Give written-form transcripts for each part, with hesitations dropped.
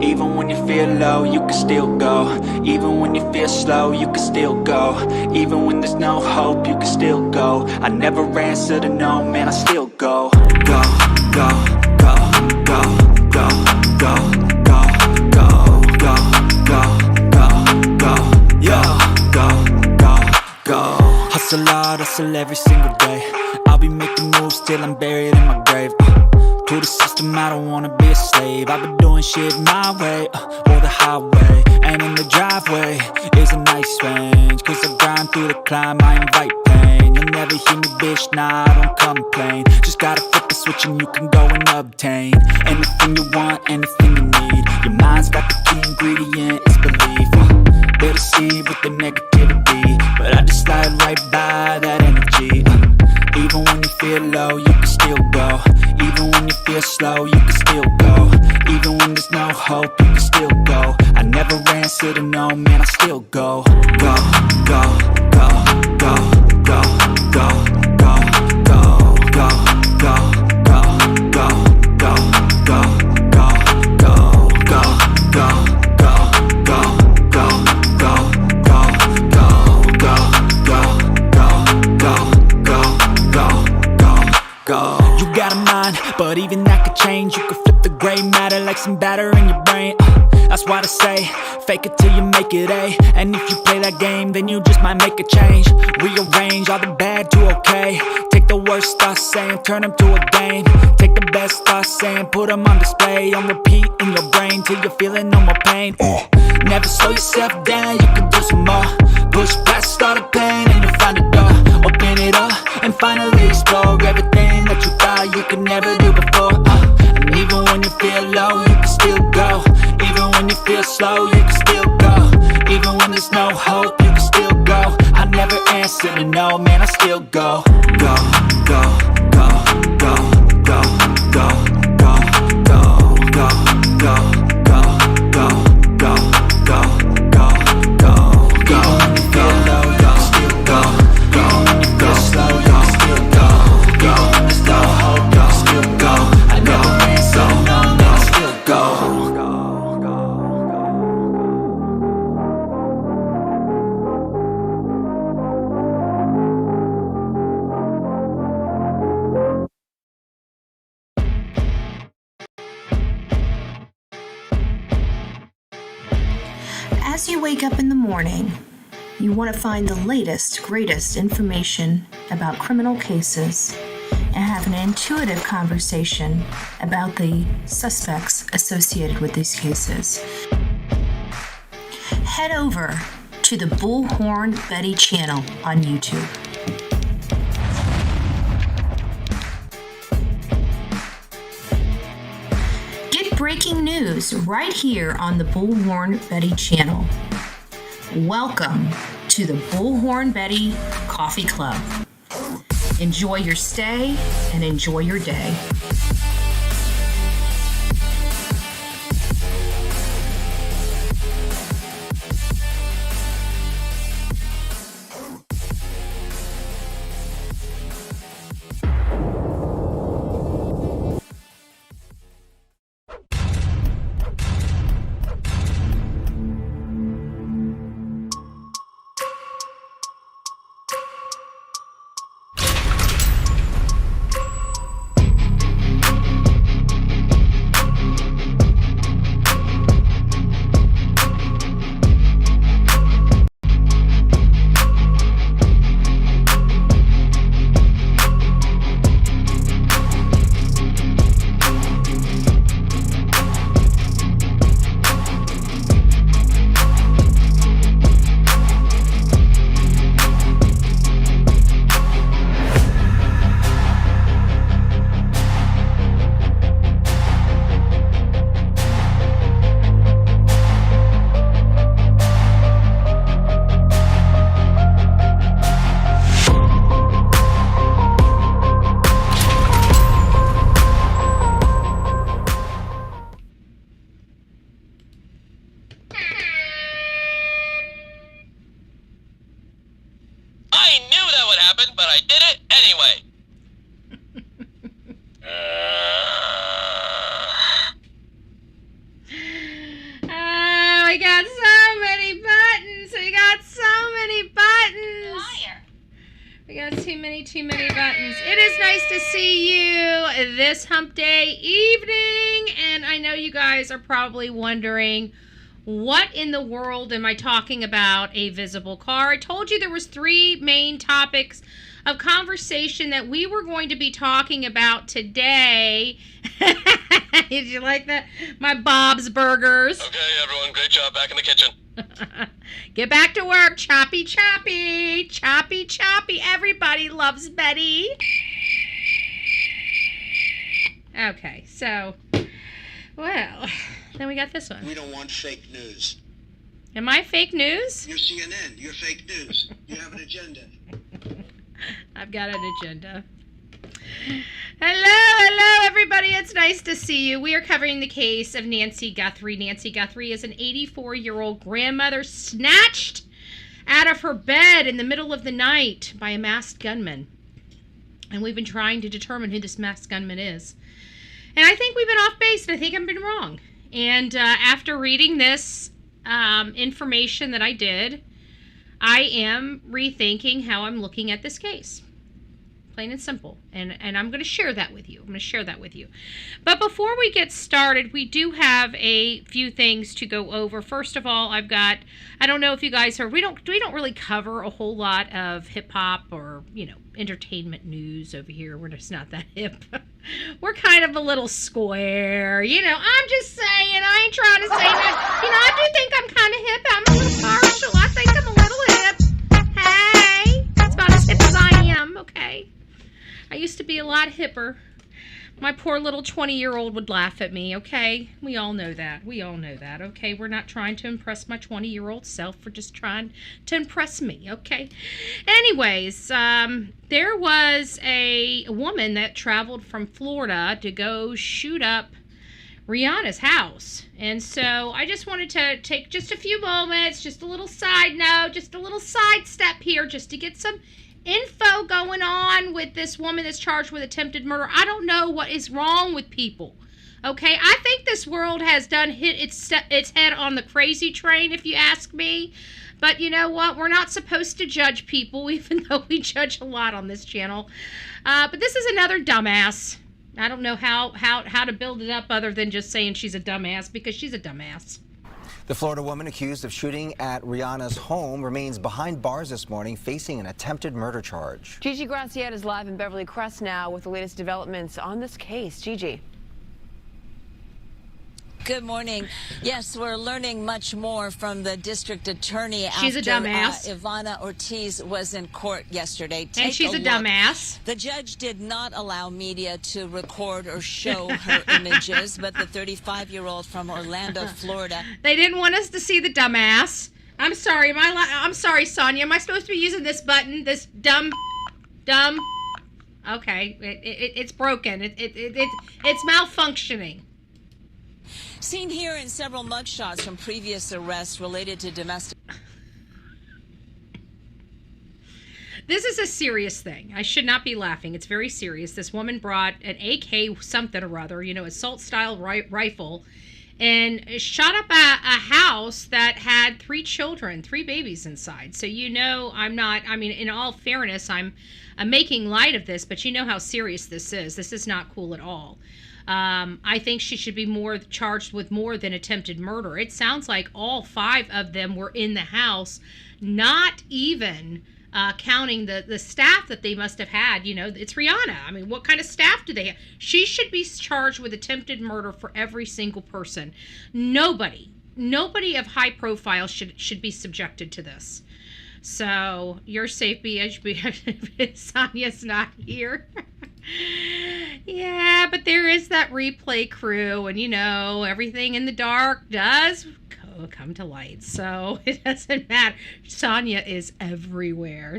Even when you feel low, you can still go. Even when you feel slow, you can still go. Even when there's no hope, you can still go. I never answer to no, man, I still go. Go, go, go, go, go, go, go, go, go, go, go, go, yeah, go, go, go. Hustle hard, hustle every single day. I'll be making moves till I'm buried in my grave. To the system, I don't wanna be a slave. I've been doing shit my way, or the highway. And in the driveway is a nice range, cause I grind through the climb, I invite pain. You'll never hear me, bitch, nah, I don't complain. Just gotta flip the switch and you can go and obtain anything you want, anything you need. Your mind's got the key ingredient, it's belief. They'll deceive with the negativity, but I just slide right by that energy. Even when you feel low, you can still go. Even when you feel slow, you can still go. Even when there's no hope, you can still go. I never answer to no, man, I still go. Go, go, go, go, go, go, go, go, go, go, go, go, go, go, go, go, go, go. You got a mind, but even that could change. You could flip the gray matter like some batter in your brain. That's why I say, fake it till you make it A. And if you play that game, then you just might make a change. Rearrange all the bad to okay. Take the worst thoughts saying, turn them to a game. Take the best thoughts saying, put them on display. On repeat in your brain till you're feeling no more pain. Never slow yourself down, you can do some more. Push past all the pain and you'll find a door. Open it up and finally explore everything that you thought you could never do before. And even when you feel low, you can still go. Even when you feel slow, you can still go. Even when there's no hope, you can still go. I never answer to no, man, I still go. Go, go, go, go, go, go, go, go, go, go, go, go, go, go, go, go, go. Even when you feel low, you can still go. Even when you feel slow, you can still go. Even when there's no hope, you can still go. I never answer to no, man, I still go. As you wake up in the morning, you want to find the latest, greatest information about criminal cases and have an intuitive conversation about the suspects associated with these cases. Head over to the Bullhorn Betty channel on YouTube. Get breaking news right here on the Bullhorn Betty channel. Welcome to the Bullhorn Betty Coffee Club. Enjoy your stay and enjoy your day. too many buttons. It is nice to see you this hump day evening. And I know you guys are probably wondering, what in the world am I talking about a visible car? I told you there was 3 main topics of conversation that we were going to be talking about today. Did you like that? My Bob's Burgers. Okay, everyone, great job. Back in the kitchen. Get back to work. Choppy, choppy. Choppy, choppy. Everybody loves Betty. Okay, so, well, then we got this one. We don't want fake news. Am I fake news? You're CNN. You're fake news. You have an agenda. I've got an agenda. Hello, everybody. It's nice to see you. We are covering the case of Nancy Guthrie. Nancy Guthrie is an 84-year-old grandmother snatched out of her bed in the middle of the night by a masked gunman. And we've been trying to determine who this masked gunman is. And I think we've been off base, and I think I've been wrong. And after reading this information that I did, I am rethinking how I'm looking at this case. Plain and simple. And I'm going to share that with you. But before we get started, we do have a few things to go over. First of all, I don't know if you guys heard, we don't really cover a whole lot of hip hop or, entertainment news over here. We're just not that hip. We're kind of a little square. I'm just saying, I ain't trying to say that. I do think I'm kind of hip. I'm a little partial. I think I'm a little hip. Hey, that's about as hip as I am, okay? I used to be a lot hipper. My poor little 20-year-old would laugh at me, okay? We all know that, okay? We're not trying to impress my 20-year-old self. We're just trying to impress me, okay? Anyways, there was a woman that traveled from Florida to go shoot up Rihanna's house. And so I just wanted to take just a few moments, just a little side note, just a little sidestep here, just to get some info going on with this woman that's charged with attempted murder. I don't know what is wrong with people. Okay, I think this world has hit its head on the crazy train, if you ask me. But you know what? We're not supposed to judge people, even though we judge a lot on this channel. But this is another dumbass. I don't know how to build it up other than just saying she's a dumbass, because she's a dumbass. The Florida woman accused of shooting at Rihanna's home remains behind bars this morning, facing an attempted murder charge. Gigi Graciette is live in Beverly Crest now with the latest developments on this case. Gigi. Good morning. Yes, we're learning much more from the district attorney she's after a dumbass. Ivana Ortiz was in court yesterday. And she's a dumbass. The judge did not allow media to record or show her images, but the 35-year-old from Orlando, Florida. They didn't want us to see the dumbass. I'm sorry. I'm sorry, Sonia. Am I supposed to be using this button? This dumb? Okay, it's broken. It's malfunctioning. Seen here in several mugshots from previous arrests related to domestic. This is a serious thing. I should not be laughing. It's very serious. This woman brought an AK something or other, assault-style rifle, and shot up a house that had 3 children, 3 babies inside. So in all fairness, I'm making light of this, but you know how serious this is. This is not cool at all. I think she should be charged with more than attempted murder. It sounds like all 5 of them were in the house, not even counting the staff that they must have had. It's Rihanna. I mean, what kind of staff do they have? She should be charged with attempted murder for every single person. Nobody of high profile should be subjected to this. So you're safe, BHB. Sonia's not here. Yeah, but there is that replay crew, and everything in the dark does come to light. So it doesn't matter. Sonia is everywhere.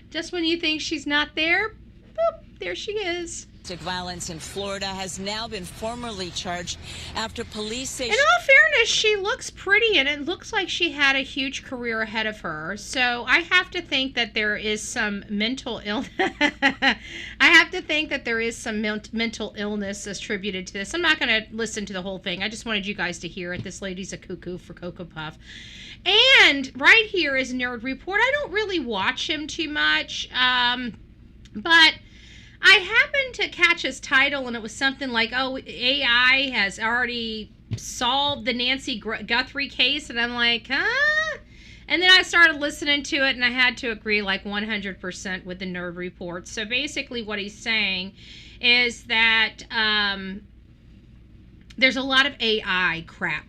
Just when you think she's not there, boop, there she is. Violence in Florida has now been formally charged after police say... In all fairness, she looks pretty, and it looks like she had a huge career ahead of her. So I have to think that there is some mental illness. I have to think that there is some mental illness attributed to this. I'm not going to listen to the whole thing. I just wanted you guys to hear it. This lady's a cuckoo for Cocoa Puff. And right here is Nerd Report. I don't really watch him too much, but I happened to catch his title, and it was something like, oh, AI has already solved the Nancy Guthrie case, and I'm like, huh? And then I started listening to it, and I had to agree like 100% with the Nerd Report. So basically what he's saying is that there's a lot of AI crap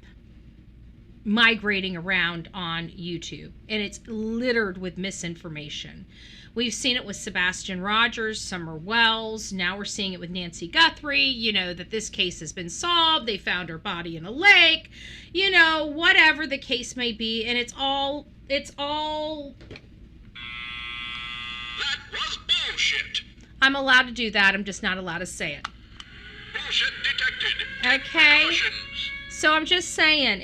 migrating around on YouTube, and it's littered with misinformation. We've seen it with Sebastian Rogers, Summer Wells. Now we're seeing it with Nancy Guthrie, you know, that this case has been solved. They found her body in a lake, you know, whatever the case may be. And it's all... That was bullshit. I'm allowed to do that. I'm just not allowed to say it. Bullshit detected. Okay. Precautions. So I'm just saying,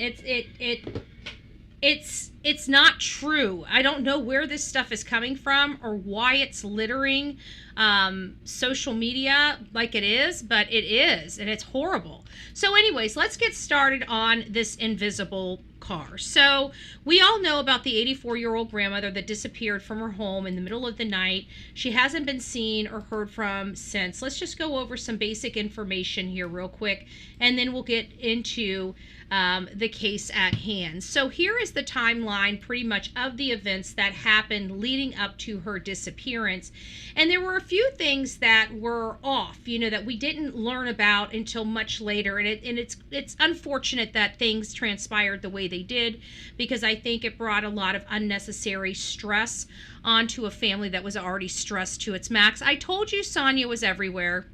it's not true. I don't know where this stuff is coming from or why it's littering social media like it is, but it is, and it's horrible. So anyways, let's get started on this invisible car. So we all know about the 84-year-old grandmother that disappeared from her home in the middle of the night. She hasn't been seen or heard from since. Let's just go over some basic information here real quick, and then we'll get into the case at hand. So here is the timeline pretty much of the events that happened leading up to her disappearance. And there were a few things that were off, you know, that we didn't learn about until much later. And it's unfortunate that things transpired the way they did, because I think it brought a lot of unnecessary stress onto a family that was already stressed to its max. I told you Sonia was everywhere.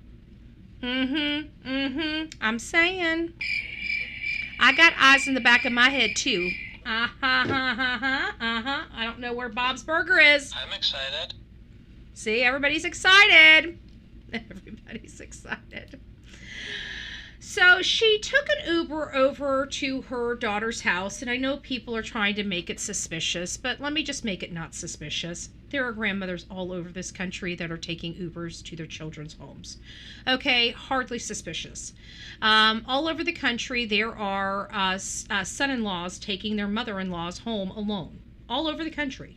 I'm saying. I got eyes in the back of my head, too. I don't know where Bob's Burger is. I'm excited. See, everybody's excited. Everybody's excited. So she took an Uber over to her daughter's house, and I know people are trying to make it suspicious, but let me just make it not suspicious. There are grandmothers all over this country that are taking Ubers to their children's homes. Okay, hardly suspicious. All over the country, there are son-in-laws taking their mother-in-laws home alone. All over the country.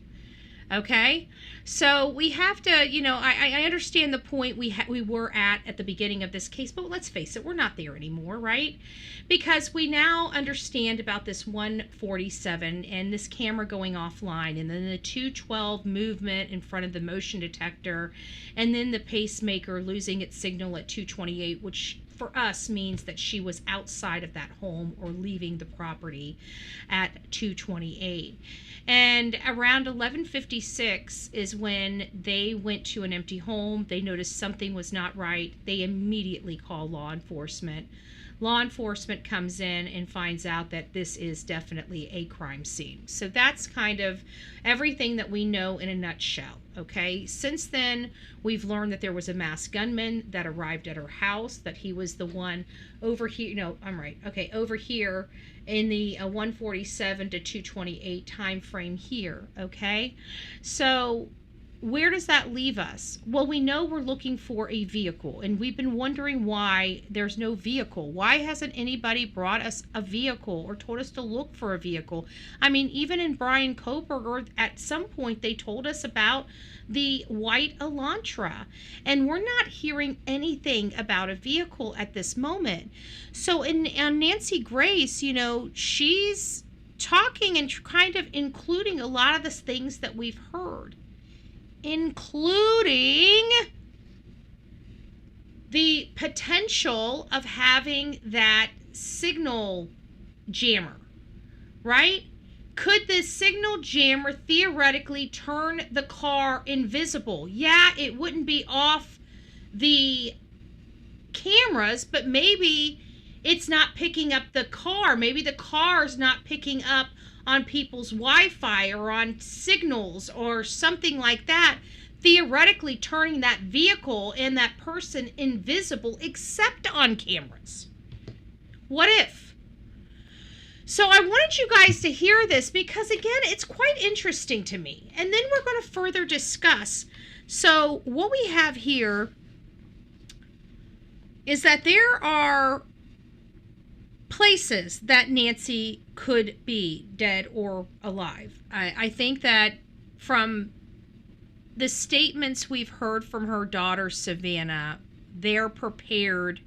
Okay, so we have to, you know, I understand the point we were at the beginning of this case, but let's face it, we're not there anymore, right? Because we now understand about this 147 and this camera going offline, and then the 212 movement in front of the motion detector, and then the pacemaker losing its signal at 228, which for us means that she was outside of that home or leaving the property at 228. And around 11:56 is when they went to an empty home. They noticed something was not right. They immediately call law enforcement. Law enforcement comes in and finds out that this is definitely a crime scene. So that's kind of everything that we know in a nutshell, okay? Since then, we've learned that there was a masked gunman that arrived at her house, that he was the one over here, no, I'm right, okay, over here in the 147 to 228 time frame here, okay? So where does that leave us? Well, we know we're looking for a vehicle, and we've been wondering why there's no vehicle. Why hasn't anybody brought us a vehicle or told us to look for a vehicle? I mean, even in Brian Koberger, at some point they told us about the white Elantra, and we're not hearing anything about a vehicle at this moment. So on Nancy Grace, you know, she's talking and kind of including a lot of the things that we've heard, including the potential of having that signal jammer, right? Could this signal jammer theoretically turn the car invisible? Yeah, it wouldn't be off the cameras, but maybe it's not picking up the car. Maybe the car's not picking up on people's Wi-Fi or on signals or something like that. theoretically turning that vehicle and that person invisible except on cameras? What if? So I wanted you guys to hear this because, again, it's quite interesting to me. And then we're going to further discuss. So what we have here is that there are places that Nancy could be dead or alive. I think that from the statements we've heard from her daughter, Savannah, they're prepared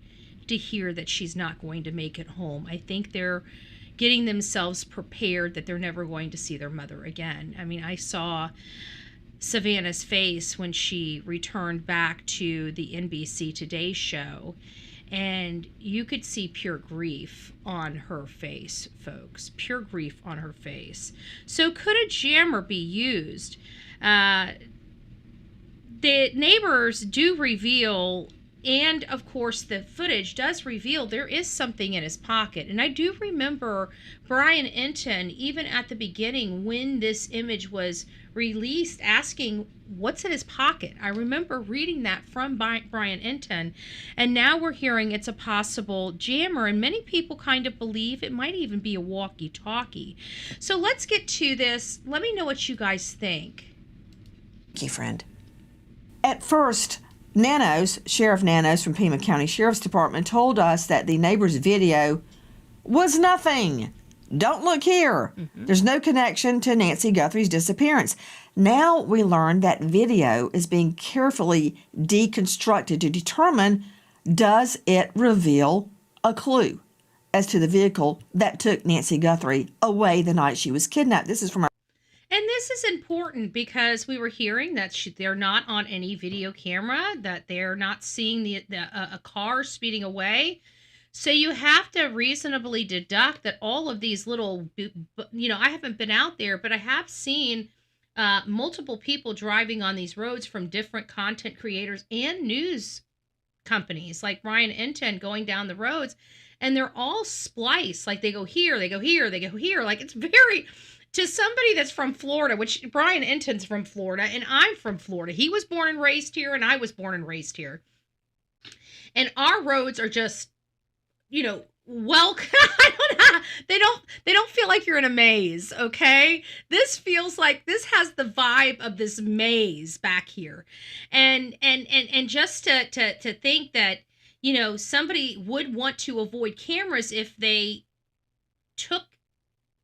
to hear that she's not going to make it home. I think they're getting themselves prepared that they're never going to see their mother again. I mean, I saw Savannah's face when she returned back to the NBC Today show, and you could see pure grief on her face, folks. Pure grief on her face. So could a jammer be used? The neighbors do reveal, and of course the footage does reveal, there is something in his pocket. And I do remember Brian Enton, even at the beginning when this image was released, asking what's in his pocket. I remember reading that from Brian Enton, and now we're hearing it's a possible jammer, and many people kind of believe it might even be a walkie-talkie. So let's get to this. Let me know what you guys think. Thank you, friend. At first, Sheriff Nanos from Pima County Sheriff's Department told us that the neighbor's video was nothing. Don't look here. There's no connection to Nancy Guthrie's disappearance. Now we learn that video is being carefully deconstructed to determine, does it reveal a clue as to the vehicle that took Nancy Guthrie away the night she was kidnapped. This is from our... And this is important because we were hearing that they're not on any video camera, that they're not seeing a car speeding away. So you have to reasonably deduct that all of these little, I haven't been out there, but I have seen multiple people driving on these roads from different content creators and news companies like Brian Enton going down the roads, and they're all spliced. Like they go here, they go here, they go here. Like it's very... To somebody that's from Florida, which Brian Enton's from Florida, and I'm from Florida. He was born and raised here, and I was born and raised here. And our roads are just, well, I don't know. They don't feel like you're in a maze, okay? This feels like this has the vibe of this maze back here. And just to think that, somebody would want to avoid cameras if they took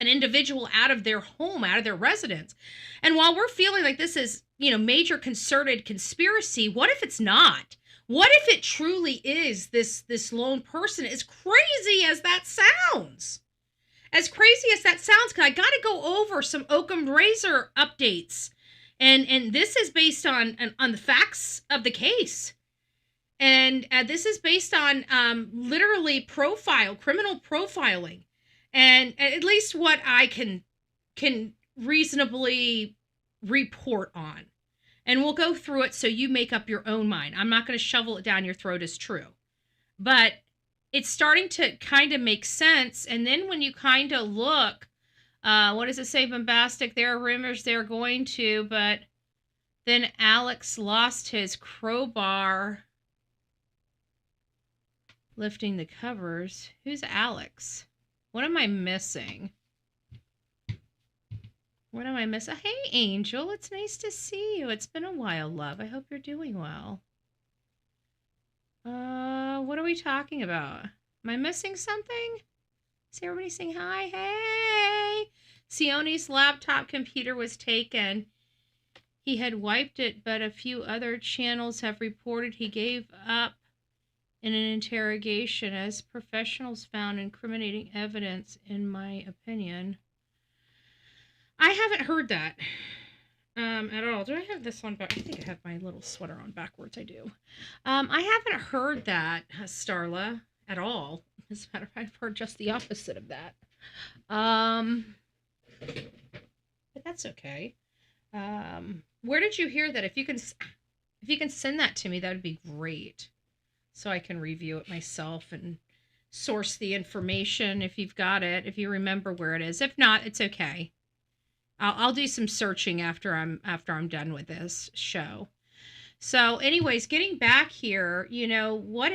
an individual out of their home, out of their residence. And while we're feeling like this is, major concerted conspiracy, what if it's not? What if it truly is this lone person? As crazy as that sounds. As crazy as that sounds, because I got to go over some Occam Razor updates. And this is based on the facts of the case. And this is based on literally criminal profiling. And at least what I can reasonably report on. And we'll go through it so you make up your own mind. I'm not going to shovel it down your throat as true. But it's starting to kind of make sense. And then when you kind of look, what does it say, bombastic? There are rumors they're going to, but then Alex lost his crowbar lifting the covers. Who's Alex? What am I missing? What am I missing? Hey, Angel. It's nice to see you. It's been a while, love. I hope you're doing well. What are we talking about? Am I missing something? Is everybody saying hi? Hey! Sione's laptop computer was taken. He had wiped it, but a few other channels have reported he gave up in an interrogation, as professionals found incriminating evidence, in my opinion. I haven't heard that at all. Do I have this on back? I think I have my little sweater on backwards. I do. I haven't heard that, Starla, at all. As a matter of fact, I've heard just the opposite of that. But that's okay. Where did you hear that? If you can send that to me, that would be great. So I can review it myself and source the information if you've got it, if you remember where it is. If not, it's okay. I'll do some searching after I'm done with this show. So, anyways, getting back here, what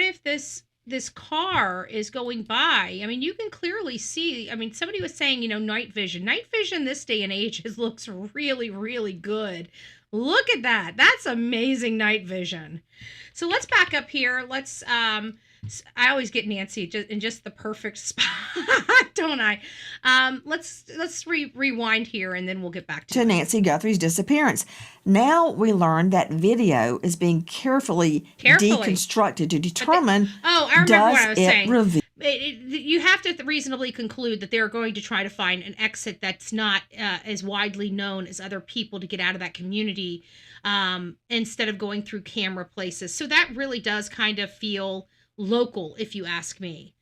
if this car is going by? I mean, you can clearly see. I mean, somebody was saying, night vision. Night vision this day and age looks really, really good. Look at that. That's amazing night vision. So let's back up here. Let's I always get Nancy in just the perfect spot, don't I? Let's rewind here, and then we'll get back to Nancy Guthrie's disappearance. Now we learn that video is being carefully deconstructed to determine. I remember what I was saying. Reveal. You have to reasonably conclude that they're going to try to find an exit that's not as widely known as other people to get out of that community, instead of going through camera places. So that really does kind of feel local, if you ask me.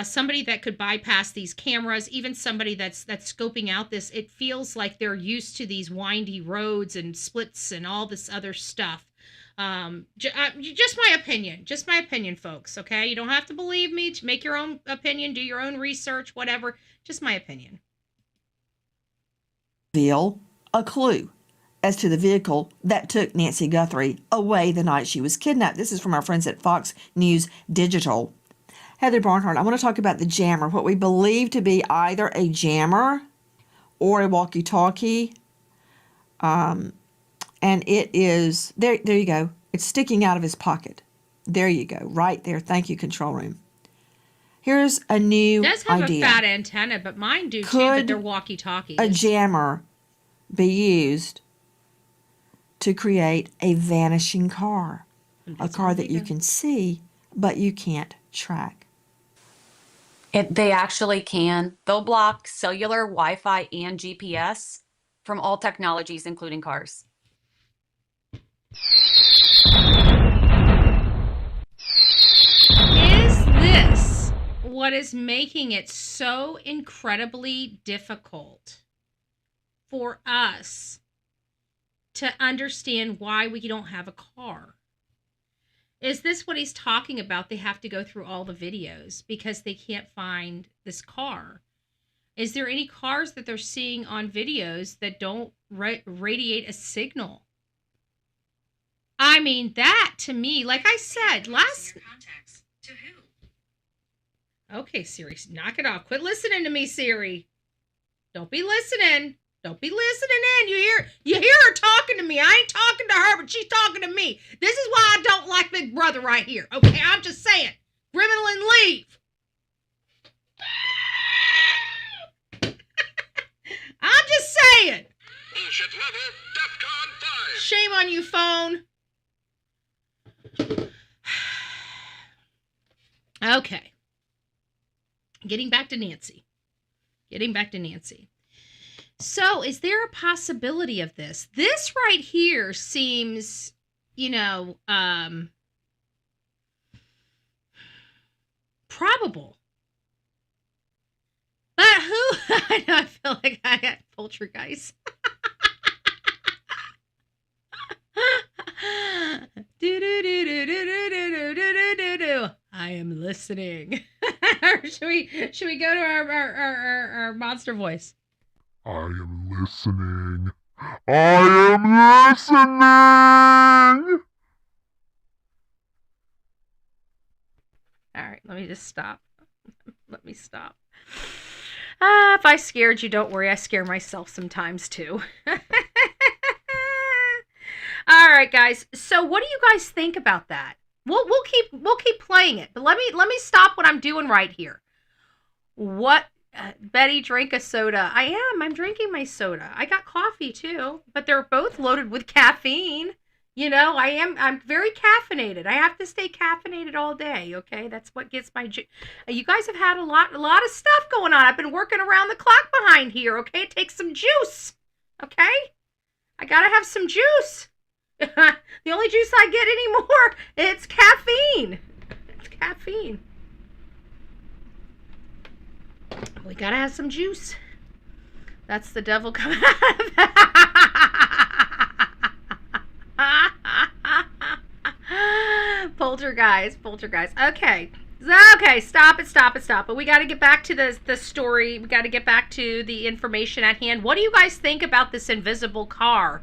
Somebody that could bypass these cameras, even somebody that's scoping out this, it feels like they're used to these windy roads and splits and all this other stuff. Just my opinion, folks. Okay, you don't have to believe me. Make your own opinion, do your own research, whatever. Just my opinion. Reveal a clue as to the vehicle that took Nancy Guthrie away the night she was kidnapped. This is from our friends at Fox News Digital. Heather Barnhart, I want to talk about the jammer, what we believe to be either a jammer or a walkie-talkie. And it is, there you go. It's sticking out of his pocket. There you go, right there. Thank you, control room. Here's a new idea. It does have a fat antenna, but mine do too, but they're walkie-talkies. A jammer be used to create a vanishing car? A car that you can see, but you can't track. They actually can. They'll block cellular, Wi-Fi, and GPS from all technologies, including cars. Is this what is making it so incredibly difficult for us to understand why we don't have a car? Is this what he's talking about? They have to go through all the videos because they can't find this car. Is there any cars that they're seeing on videos that don't radiate a signal? I mean, that to me, like I said, contacts to who? Okay, Siri, knock it off. Quit listening to me, Siri. Don't be listening. Don't be listening in. You hear her talking to me. I ain't talking to her, but she's talking to me. This is why I don't like Big Brother right here. Okay, I'm just saying. Gremlin, leave. I'm just saying. Bullshit level, DEFCON 5. Shame on you, phone. Okay. Getting back to Nancy. So, is there a possibility of this? This right here seems, probable. But who? I know, I feel like I got poltergeist. I am listening. should we go to our monster voice? I am listening. I am listening. All right, let me just stop. Let me stop. If I scared you, don't worry. I scare myself sometimes too. All right, guys. So, what do you guys think about that? We'll keep playing it, but let me stop what I'm doing right here. What? Betty, drink a soda. I'm drinking my soda. I got coffee too, but they're both loaded with caffeine. I'm very caffeinated. I have to stay caffeinated all day. Okay, that's what gets my. You guys have had a lot of stuff going on. I've been working around the clock behind here. Okay, take some juice. Okay, I gotta have some juice. The only juice I get anymore, it's caffeine. It's caffeine. We gotta have some juice. That's the devil coming out of that. Poltergeist. Okay. Okay, stop it. But we got to get back to the story. We got to get back to the information at hand. What do you guys think about this invisible car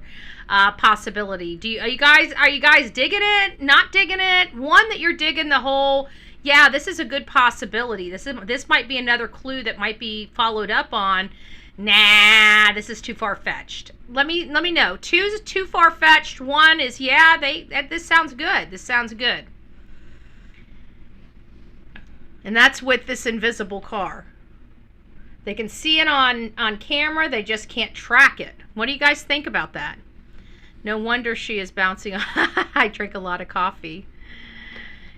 possibility? Are you guys digging it? Not digging it? One that you're digging the whole. Yeah, this is a good possibility. This might be another clue that might be followed up on. Nah, this is too far-fetched. Let me know. 2 is too far-fetched. 1 is this sounds good. This sounds good. And that's with this invisible car. They can see it on camera. They just can't track it. What do you guys think about that? No wonder she is bouncing. I drink a lot of coffee.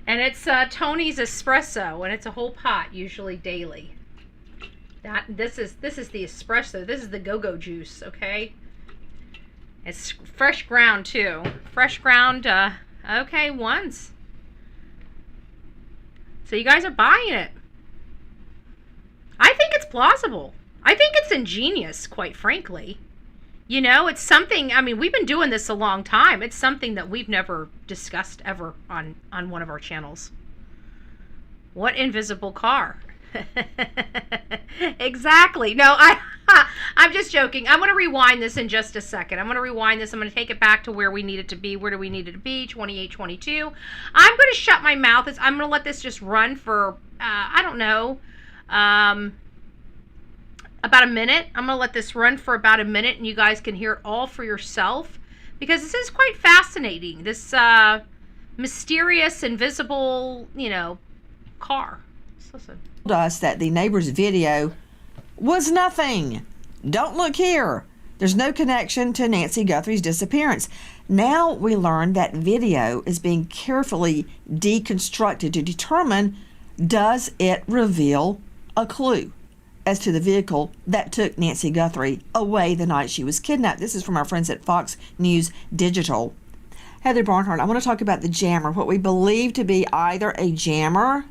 And it's Tony's espresso, and it's a whole pot, usually daily. This is the espresso. This is the go-go juice, okay? It's fresh ground, too. Fresh ground, okay, once. So you guys are buying it. I think it's plausible. I think it's ingenious, quite frankly. You know, it's something, I mean, we've been doing this a long time. It's something that we've never discussed ever on one of our channels. What invisible car? Exactly. No, I'm just joking. I'm going to rewind this in just a second. I'm going to rewind this. I'm going to take it back to where we need it to be. Where do we need it to be? 28, 22. I'm going to shut my mouth. I'm going to let this just run for, I don't know, about a minute. I'm going to let this run for about a minute, and you guys can hear it all for yourself, because this is quite fascinating. This mysterious, invisible, car. Let's listen. Us that the neighbor's video was nothing. Don't look here. There's no connection to Nancy Guthrie's disappearance. Now we learn that video is being carefully deconstructed to determine, does it reveal a clue as to the vehicle that took Nancy Guthrie away the night she was kidnapped. This is from our friends at Fox News Digital. Heather Barnhart, I want to talk about the jammer, what we believe to be either a jammer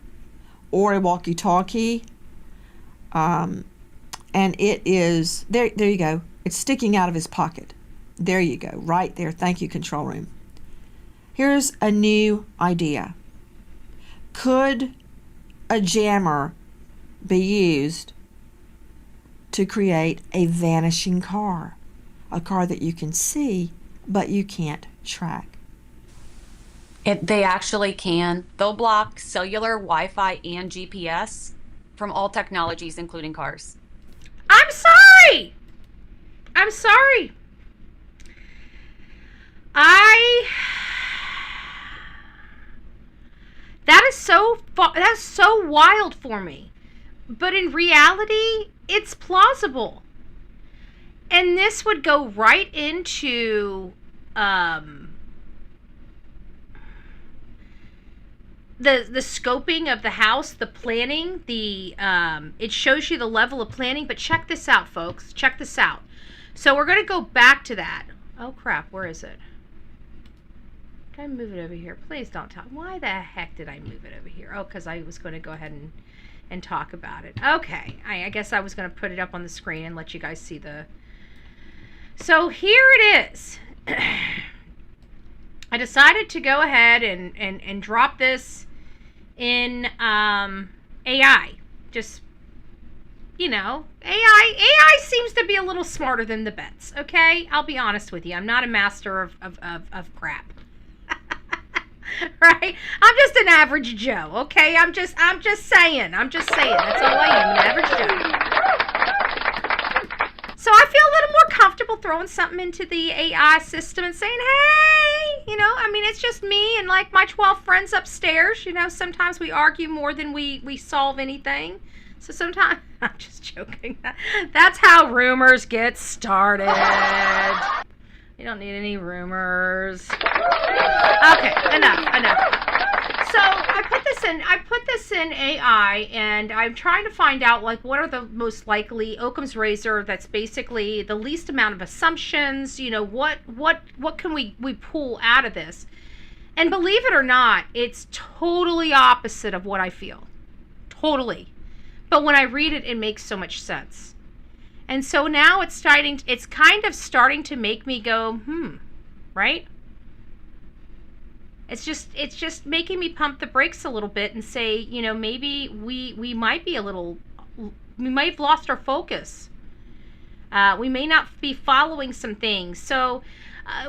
or a walkie-talkie. And it is, there you go. It's sticking out of his pocket. There you go, right there. Thank you, control room. Here's a new idea. Could a jammer be used to create a vanishing car? A car that you can see, but you can't track. They actually can. They'll block cellular, Wi-Fi, and GPS from all technologies, including cars. I'm sorry. That's so wild for me. But in reality, it's plausible. And this would go right into the scoping of the house, the planning, it shows you the level of planning. But check this out, folks. Check this out. So we're going to go back to that. Oh, crap. Where is it? Did I move it over here? Please don't talk. Why the heck did I move it over here? Oh, because I was going to go ahead and talk about it. Okay. I guess I was going to put it up on the screen and let you guys see the... So here it is. I decided to go ahead and drop this in AI. Just, AI seems to be a little smarter than the bets, okay? I'll be honest with you. I'm not a master of crap. Right? I'm just an average Joe, okay? I'm just saying. That's all I am, an average Joe. So I feel a little more comfortable throwing something into the AI system and saying, hey, it's just me and like my 12 friends upstairs. Sometimes we argue more than we solve anything. So sometimes, I'm just joking. That's how rumors get started. You don't need any rumors. Okay, enough. So I put this in AI, and I'm trying to find out what are the most likely Occam's razor. That's basically the least amount of assumptions. What can we pull out of this? And believe it or not, it's totally opposite of what I feel. Totally. But when I read it, it makes so much sense. And so now it's kind of starting to make me go, right? It's just making me pump the brakes a little bit and say, you know, maybe we might be we might have lost our focus. We may not be following some things. So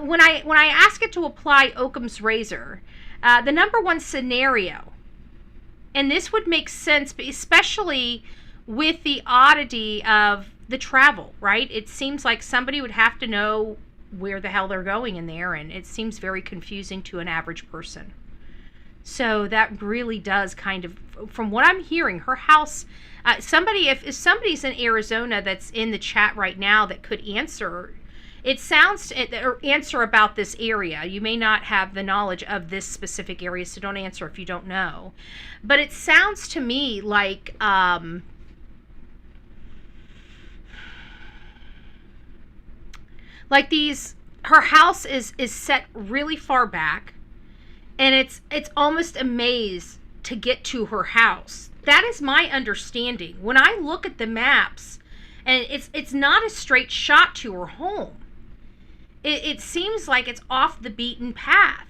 when I ask it to apply Occam's razor, the number one scenario, and this would make sense, especially with the oddity of the travel, right? It seems like somebody would have to know where the hell they're going in there, and it seems very confusing to an average person. So that really does kind of, from what I'm hearing, her house, if somebody's in Arizona that's in the chat right now that could answer, or answer about this area. You may not have the knowledge of this specific area, so don't answer if you don't know. But it sounds to me like her house is set really far back, and it's almost a maze to get to her house. That is my understanding. When I look at the maps, and it's not a straight shot to her home. It seems like it's off the beaten path.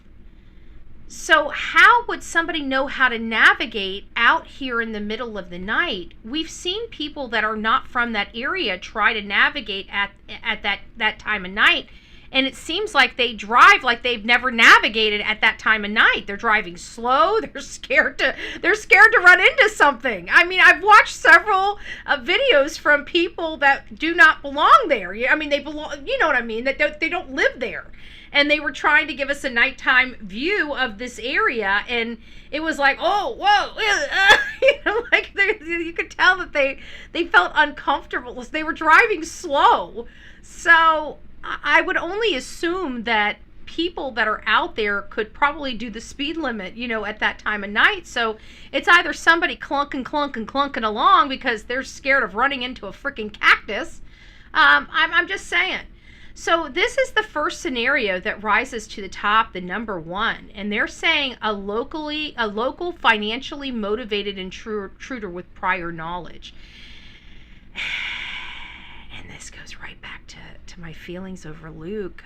So how would somebody know how to navigate out here in the middle of the night? We've seen people that are not from that area try to navigate at that time of night, and it seems like they drive like they've never navigated at that time of night. They're driving slow. They're scared to run into something. I mean, I've watched several videos from people that do not belong there. I mean, they belong. You know what I mean? That they don't live there. And they were trying to give us a nighttime view of this area, and it was like, oh, whoa, you know, like you could tell that they felt uncomfortable. They were driving slow. So I would only assume that people that are out there could probably do the speed limit, you know, at that time of night. So it's either somebody clunking along because they're scared of running into a freaking cactus. I'm just saying. So this is the first scenario that rises to the top, the number one. And they're saying a local financially motivated intruder with prior knowledge. And this goes right back to my feelings over Luke.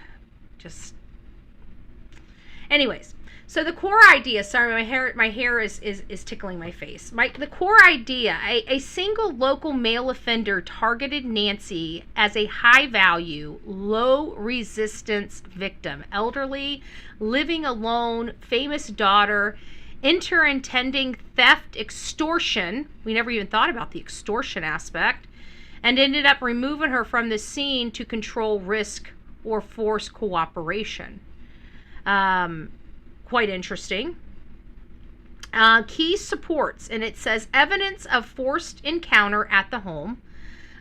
Anyways, so the core idea, sorry, my hair is tickling my face. The core idea, a single local male offender targeted Nancy as a high value, low resistance victim, elderly, living alone, famous daughter, intending theft, extortion. We never even thought about the extortion aspect, and ended up removing her from the scene to control risk or force cooperation. Quite interesting. Key supports, and it says evidence of forced encounter at the home,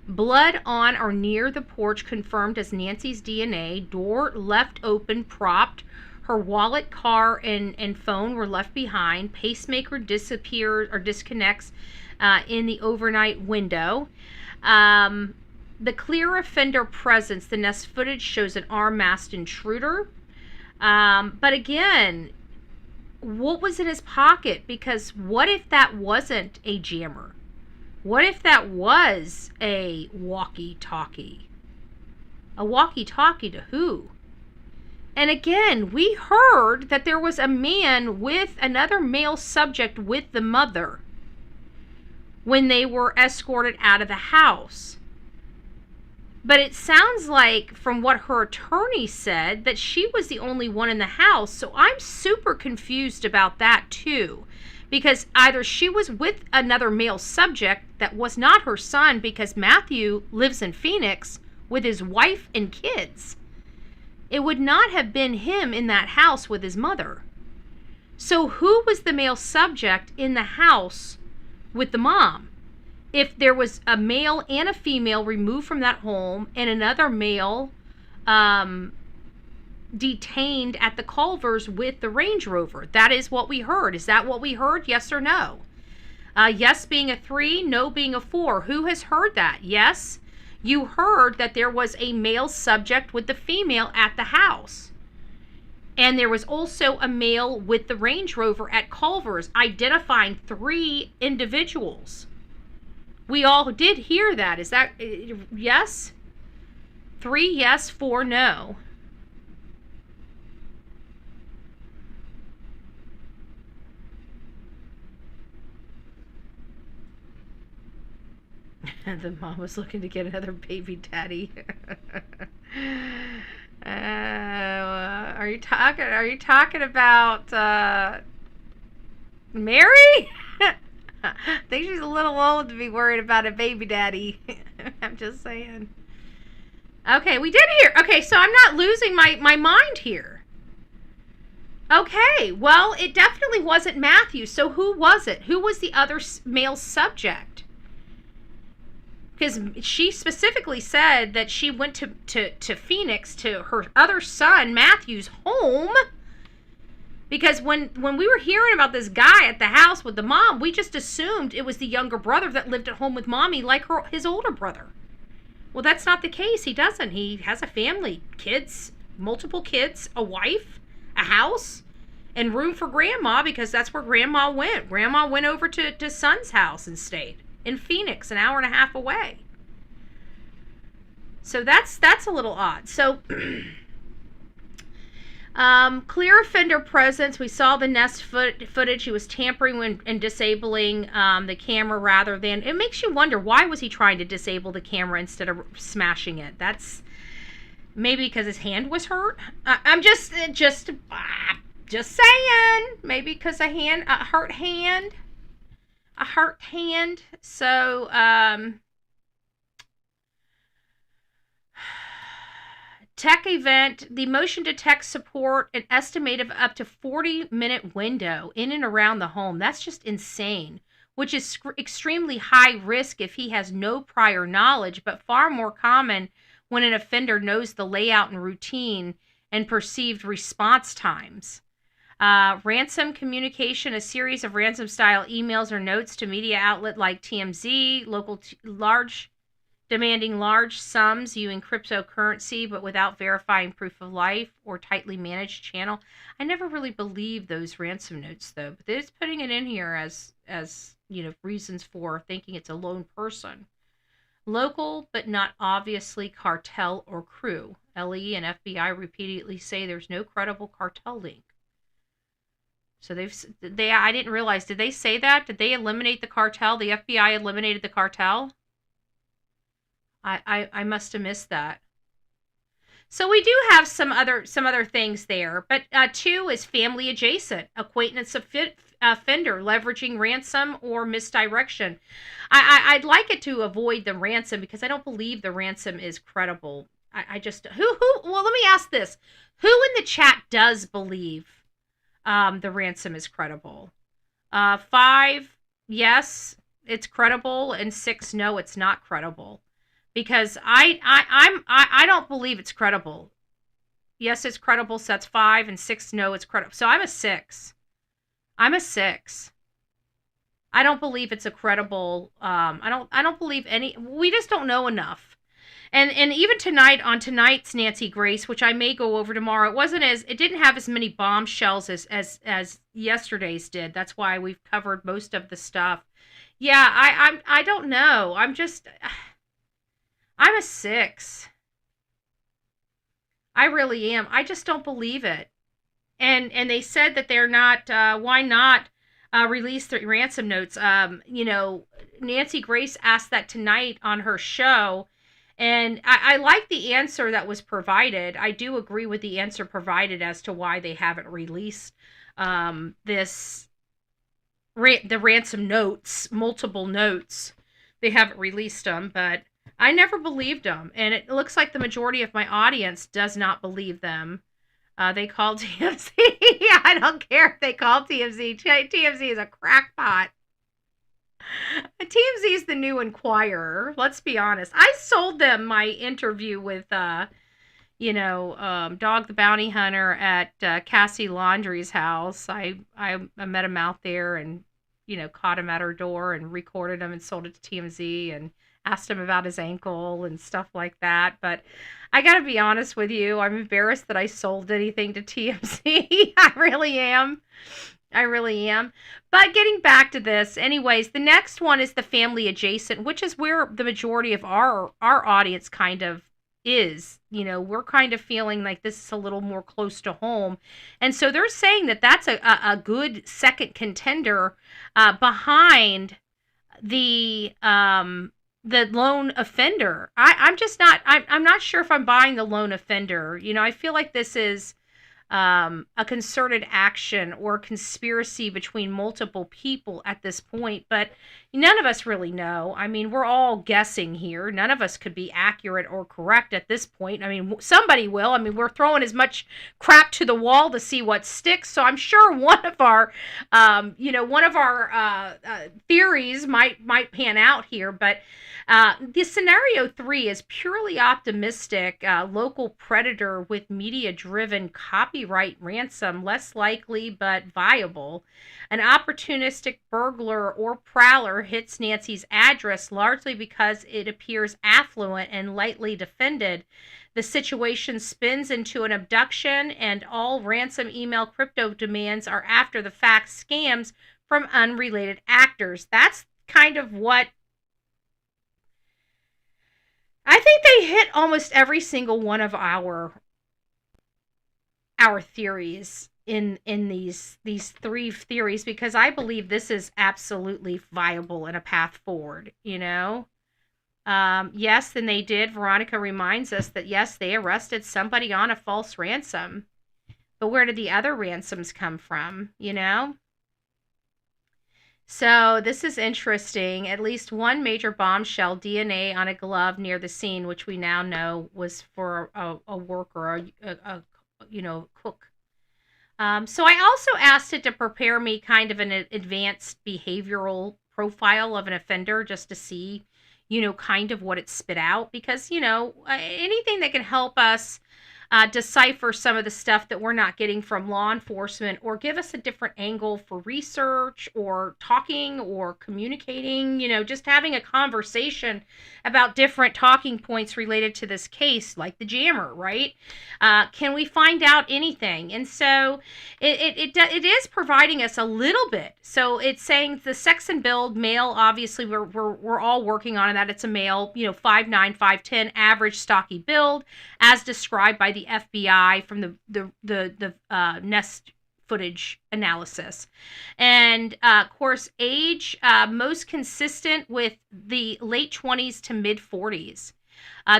blood on or near the porch confirmed as Nancy's DNA, door left open, propped, her wallet, car, and phone were left behind, pacemaker disappears or disconnects in the overnight window. The clear offender presence, the Nest footage shows an arm-masked intruder. But again, what was in his pocket? Because what if that wasn't a jammer? What if that was a walkie-talkie? A walkie-talkie to who? And again, we heard that there was a man with another male subject with the mother when they were escorted out of the house. But it sounds like, from what her attorney said, that she was the only one in the house. So I'm super confused about that too. Because either she was with another male subject that was not her son, because Matthew lives in Phoenix with his wife and kids. It would not have been him in that house with his mother. So who was the male subject in the house with the mom? If there was a male and a female removed from that home and another male detained at the Culvers with the Range Rover. That is what we heard. Is that what we heard? Yes or no? Yes being a 3, no being a 4. Who has heard that? Yes, you heard that there was a male subject with the female at the house. And there was also a male with the Range Rover at Culvers, identifying 3 individuals. We all did hear that. Is that yes? 3 yes, 4 no. The mom was looking to get another baby daddy. Are you talking about Mary? I think she's a little old to be worried about a baby daddy. I'm just saying. Okay, we did hear. Okay, so I'm not losing my mind here. Okay, well, it definitely wasn't Matthew. So who was it? Who was the other male subject? Because she specifically said that she went to Phoenix, to her other son, Matthew's home. Because when we were hearing about this guy at the house with the mom, we just assumed it was the younger brother that lived at home with mommy like his older brother. Well, that's not the case. He doesn't. He has a family, kids, multiple kids, a wife, a house, and room for grandma, because that's where grandma went. Grandma went over to son's house and stayed in Phoenix, an hour and a half away. So that's a little odd. So clear offender presence. We saw the Nest footage. He was tampering and disabling the camera rather than... It makes you wonder, why was he trying to disable the camera instead of smashing it? That's maybe because his hand was hurt. I'm just saying. Maybe because a hurt hand. So, tech event, the motion detect support, an estimate of up to 40-minute window in and around the home. That's just insane, which is extremely high risk if he has no prior knowledge, but far more common when an offender knows the layout and routine and perceived response times. Ransom communication, a series of ransom-style emails or notes to media outlet like TMZ, demanding large sums using cryptocurrency, but without verifying proof of life or tightly managed channel. I never really believed those ransom notes, though, but they're just putting it in here as reasons for thinking it's a lone person. Local, but not obviously cartel or crew. LE and FBI repeatedly say there's no credible cartel link. So I didn't realize, did they say that? Did they eliminate the cartel? The FBI eliminated the cartel? I must have missed that. So we do have some other things there, but 2 is family adjacent, acquaintance offender, leveraging ransom or misdirection. I'd like it to avoid the ransom because I don't believe the ransom is credible. I just well, let me ask this: who in the chat does believe the ransom is credible? 5, yes, it's credible, and 6, no, it's not credible. Because I don't believe it's credible. Yes, it's credible, so that's 5, and 6, no, it's credible. So I'm a 6. I don't believe it's a credible. I don't believe any. We just don't know enough. And even tonight, on tonight's Nancy Grace, which I may go over tomorrow, it didn't have as many bombshells as yesterday's did. That's why we've covered most of the stuff. Yeah, I don't know. I'm a 6. I really am. I just don't believe it. And they said that they're not, why not release the ransom notes? Nancy Grace asked that tonight on her show, and I like the answer that was provided. I do agree with the answer provided as to why they haven't released the ransom notes, multiple notes. They haven't released them, but I never believed them, and it looks like the majority of my audience does not believe them. They call TMZ. I don't care if they call TMZ. TMZ is a crackpot. TMZ is the new Inquirer. Let's be honest. I sold them my interview with, Dog the Bounty Hunter at Cassie Laundrie's house. I met him out there and, caught him at her door and recorded him and sold it to TMZ and asked him about his ankle and stuff like that. But I gotta be honest with you, I'm embarrassed that I sold anything to TMZ. I really am. But getting back to this, anyways, the next one is the family adjacent, which is where the majority of our audience kind of is. We're kind of feeling like this is a little more close to home. And so they're saying that that's a good second contender behind the the lone offender. I'm just not. I'm not sure if I'm buying the lone offender. You know, I feel like this is a concerted action or conspiracy between multiple people at this point, but none of us really know. I mean, we're all guessing here. None of us could be accurate or correct at this point. I mean, somebody will. I mean, we're throwing as much crap to the wall to see what sticks. So I'm sure one of our, theories might pan out here, but the scenario 3 is purely optimistic. Local predator with media-driven copyright ransom, less likely but viable. An opportunistic burglar or prowler hits Nancy's address largely because it appears affluent and lightly defended. The situation spins into an abduction, and all ransom email crypto demands are after the fact scams from unrelated actors. That's kind of what I think they hit almost every single one of our theories in these 3 theories, because I believe this is absolutely viable and a path forward, you know? Yes, then they did. Veronica reminds us that yes, they arrested somebody on a false ransom. But where did the other ransoms come from, you know? So this is interesting. At least one major bombshell, DNA on a glove near the scene, which we now know was for a worker, a cook. So I also asked it to prepare me kind of an advanced behavioral profile of an offender just to see, kind of what it spit out. Because, anything that can help us decipher some of the stuff that we're not getting from law enforcement, or give us a different angle for research or talking or communicating, just having a conversation about different talking points related to this case, like the jammer, right? Can we find out anything? And so it is providing us a little bit. So it's saying the sex and build, male, obviously we're all working on that. It's a male, 5'9", 5'10", average stocky build, as described by the FBI from the Nest footage analysis. And of course, age, most consistent with the late 20s to mid 40s.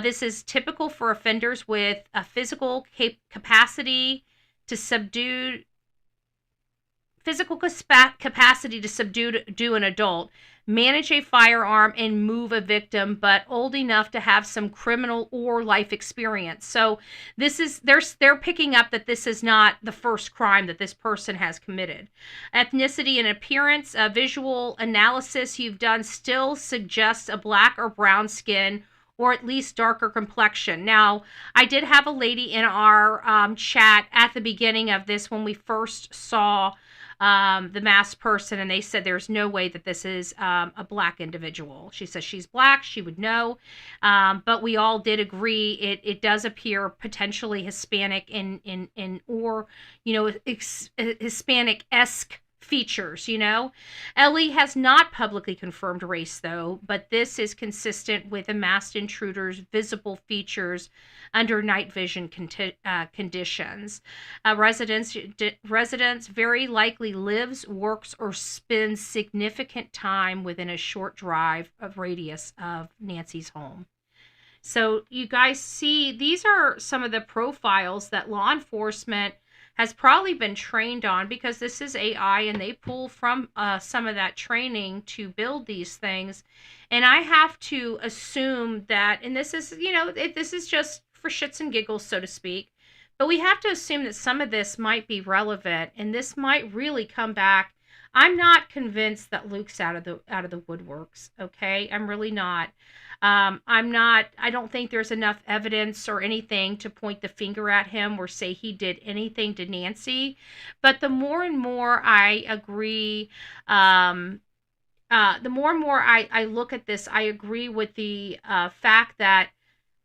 This is typical for offenders with a physical capacity to subdue an adult, manage a firearm, and move a victim, but old enough to have some criminal or life experience. So this is they're picking up that this is not the first crime that this person has committed. Ethnicity and appearance, visual analysis you've done still suggests a black or brown skin, or at least darker complexion. Now, I did have a lady in our chat at the beginning of this when we first saw the masked person, and they said there's no way that this is a black individual. She says she's black, she would know, but we all did agree it does appear potentially Hispanic or Hispanic-esque features, Ellie has not publicly confirmed race, though, but this is consistent with a masked intruder's visible features under night vision conditions. Residents very likely lives, works, or spends significant time within a short drive of radius of Nancy's home. So you guys see, these are some of the profiles that law enforcement has probably been trained on, because this is AI and they pull from some of that training to build these things. And I have to assume that, and this is, this is just for shits and giggles, so to speak, but we have to assume that some of this might be relevant and this might really come back. I'm not convinced that Luke's out of the woodworks. Okay. I'm really not. I don't think there's enough evidence or anything to point the finger at him or say he did anything to Nancy. But the more and more I agree, the more and more I look at this, I agree with the fact that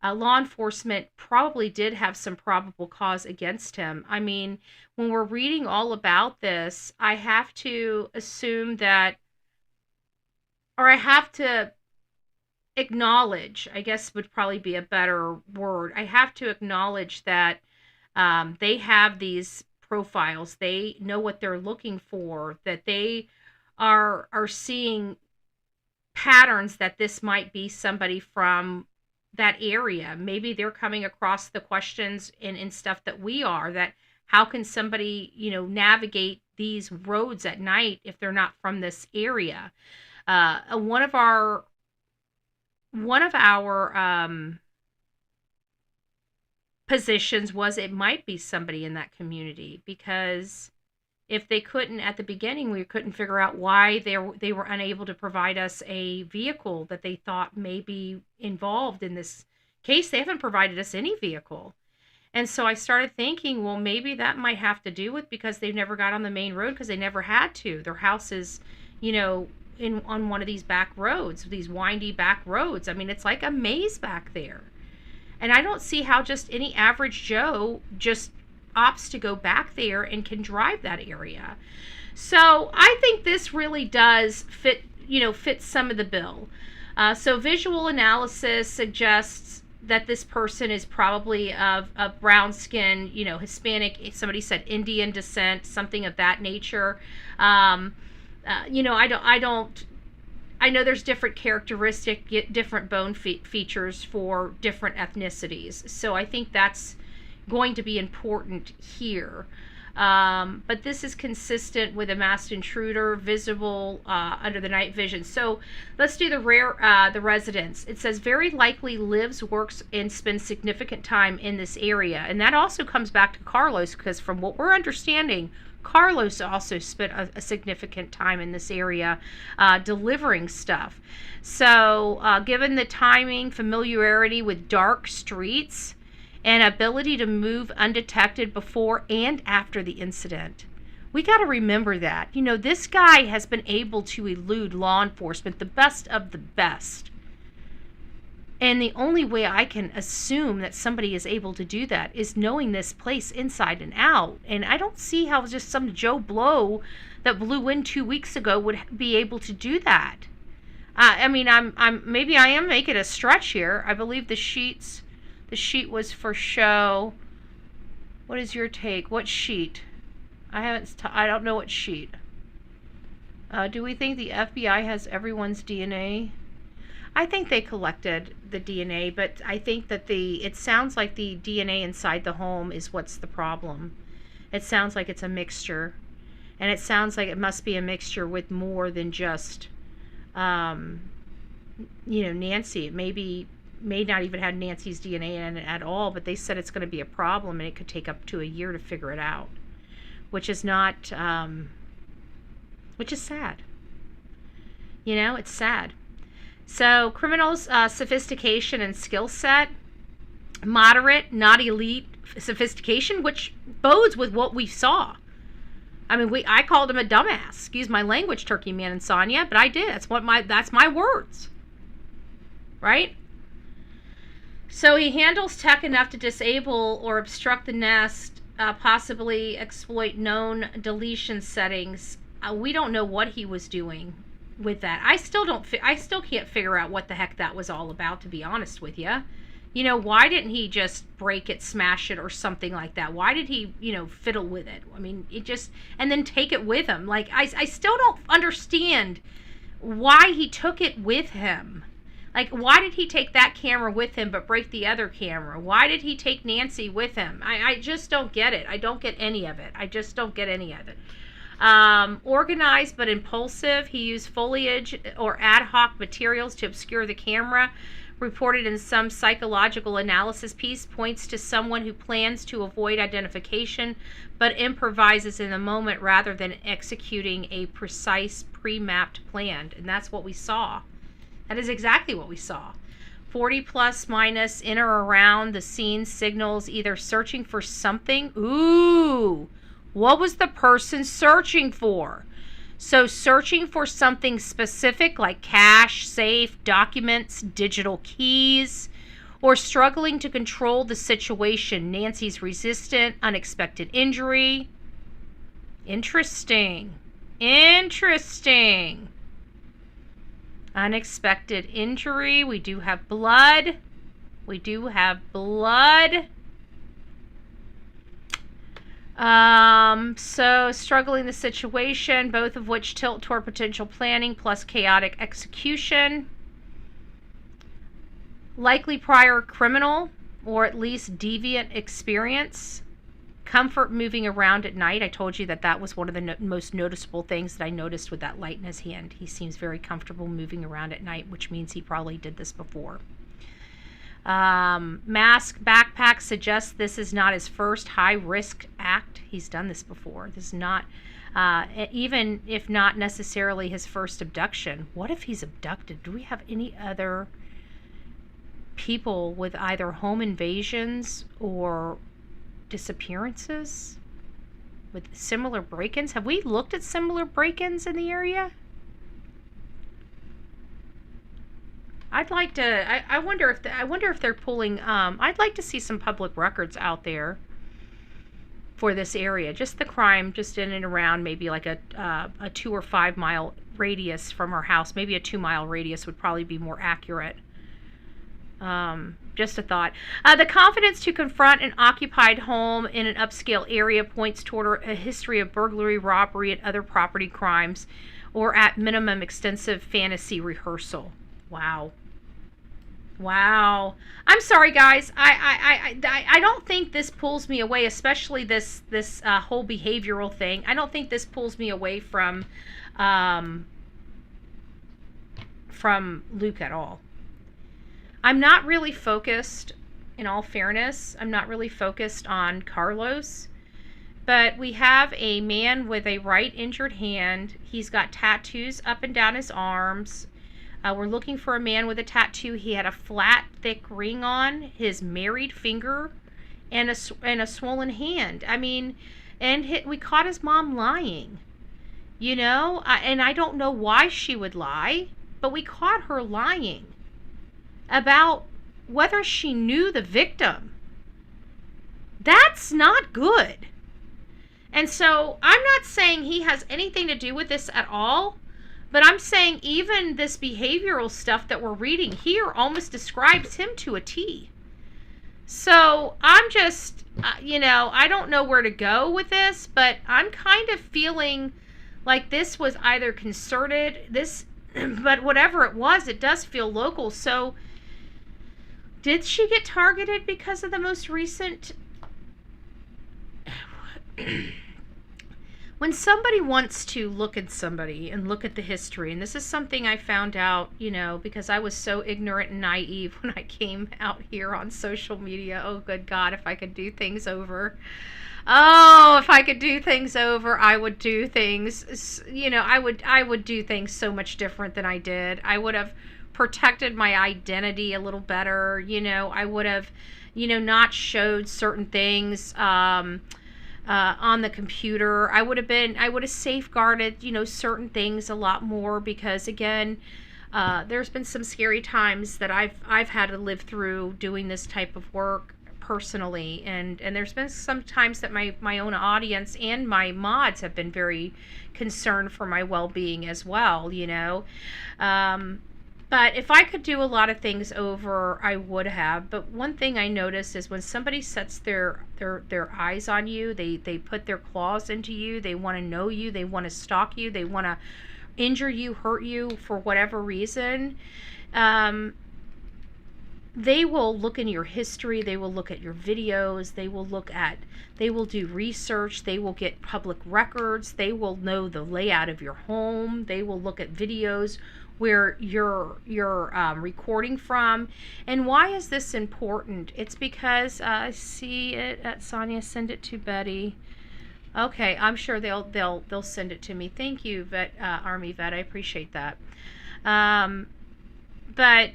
law enforcement probably did have some probable cause against him. I mean, when we're reading all about this, I have to assume that, or I have to acknowledge, I guess would probably be a better word. I have to acknowledge that they have these profiles. They know what they're looking for, that they are seeing patterns that this might be somebody from that area. Maybe they're coming across the questions and stuff that we are, that how can somebody, navigate these roads at night if they're not from this area? One of our positions was it might be somebody in that community, because if they couldn't at the beginning, we couldn't figure out why they were unable to provide us a vehicle that they thought may be involved in this case. They haven't provided us any vehicle. And so I started thinking, well, maybe that might have to do with because they've never got on the main road because they never had to. Their house is, on one of these back roads, these windy back roads. I mean, it's like a maze back there. And I don't see how just any average Joe just opts to go back there and can drive that area. So I think this really does fit some of the bill. So visual analysis suggests that this person is probably of brown skin, Hispanic. Somebody said Indian descent, something of that nature. I know there's different different bone features for different ethnicities. So I think that's going to be important here. But this is consistent with a masked intruder visible under the night vision. So let's do the residence. It says very likely lives, works, and spends significant time in this area. And that also comes back to Carlos, because from what we're understanding, Carlos also spent a significant time in this area delivering stuff. So given the timing, familiarity with dark streets, and ability to move undetected before and after the incident, we got to remember that. This guy has been able to elude law enforcement, the best of the best. And the only way I can assume that somebody is able to do that is knowing this place inside and out. And I don't see how just some Joe Blow that blew in 2 weeks ago would be able to do that. Maybe I am making a stretch here. I believe the sheet was for show. What is your take? What sheet? I don't know what sheet. Do we think the FBI has everyone's DNA? I think they collected the DNA, but I think that it sounds like the DNA inside the home is what's the problem. It sounds like it's a mixture, and it sounds like it must be a mixture with more than just, Nancy. It may not even have Nancy's DNA in it at all, but they said it's going to be a problem, and it could take up to a year to figure it out, which is sad. It's sad. So criminals' sophistication and skill set, moderate, not elite sophistication, which bodes with what we saw. I called him a dumbass. Excuse my language, Turkey Man and Sonia, but I did. That's my words. Right? So he handles tech enough to disable or obstruct the nest, possibly exploit known deletion settings. We don't know what he was doing with that. I still can't figure out what the heck that was all about, to be honest with you. Why didn't he just break it, smash it, or something like that? Why did he, fiddle with it? And then take it with him. Like, I still don't understand why he took it with him. Like, why did he take that camera with him but break the other camera? Why did he take Nancy with him? I just don't get it. I don't get any of it. I just don't get any of it. Organized but impulsive. He used foliage or ad hoc materials to obscure the camera. Reported in some psychological analysis piece, points to someone who plans to avoid identification but improvises in the moment rather than executing a precise pre-mapped plan. And that's what we saw. That is exactly what we saw. 40 plus minus in or around the scene signals either searching for something. Ooh, what was the person searching for? So searching for something specific like cash, safe, documents, digital keys, or struggling to control the situation. Nancy's resistant, unexpected injury. Interesting. Unexpected injury. We do have blood. So struggling the situation, both of which tilt toward potential planning plus chaotic execution. Likely prior criminal or at least deviant experience. Comfort moving around at night. I told you that that was one of the most noticeable things that I noticed with that light in his hand. He seems very comfortable moving around at night, which means he probably did this before. Mask backpack suggests this is not his first high-risk act. He's done this before. This is not, even if not necessarily his first abduction. What if he's abducted? Do we have any other people with either home invasions or disappearances with similar break-ins? Have we looked at similar break-ins in the area? I'd like to. I wonder if they're pulling. I'd like to see some public records out there for this area. Just the crime, just in and around, maybe like a 2 or 5 mile radius from our house. Maybe a 2 mile radius would probably be more accurate. Just a thought. The confidence to confront an occupied home in an upscale area points toward a history of burglary, robbery, and other property crimes, or at minimum extensive fantasy rehearsal. Wow. Wow. I'm sorry, guys. I don't think this pulls me away, especially this whole behavioral thing. I don't think this pulls me away from Luke at all. I'm not really focused, in all fairness, I'm not really focused on Carlos, but we have a man with a right injured hand. He's got tattoos up and down his arms. We're looking for a man with a tattoo. He had a flat, thick ring on his married finger and a swollen hand. I mean, and we caught his mom lying, you know, and I don't know why she would lie, but we caught her lying about whether she knew the victim. That's not good. And so I'm not saying he has anything to do with this at all, but I'm saying even this behavioral stuff that we're reading here almost describes him to a T. So I'm just, you know, I don't know where to go with this, but I'm kind of feeling like this was either concerted, but whatever it was, it does feel local. So did she get targeted because of the most recent... When somebody wants to look at somebody and look at the history, and this is something I found out, you know, because I was so ignorant and naive when I came out here on social media. Oh, good God, if I could do things over. Oh, if I could do things over, I would do things, you know, I would do things so much different than I did. I would have protected my identity a little better, you know. I would have, you know, not showed certain things, on the computer. I would have safeguarded, you know, certain things a lot more, because again, there's been some scary times that I've had to live through doing this type of work personally, and there's been some times that my own audience and my mods have been very concerned for my well-being as well, you know. But if I could do a lot of things over, I would have. But one thing I noticed is when somebody sets their eyes on you, they put their claws into you, they want to know you, they want to stalk you, they want to injure you, hurt you for whatever reason, they will look in your history, they will look at your videos, they will do research, they will get public records, they will know the layout of your home, they will look at videos where you're recording from. And why is this important? It's because I see it at Sonia. Send it to Betty. Okay, I'm sure they'll send it to me. Thank you, Army Vet. I appreciate that. But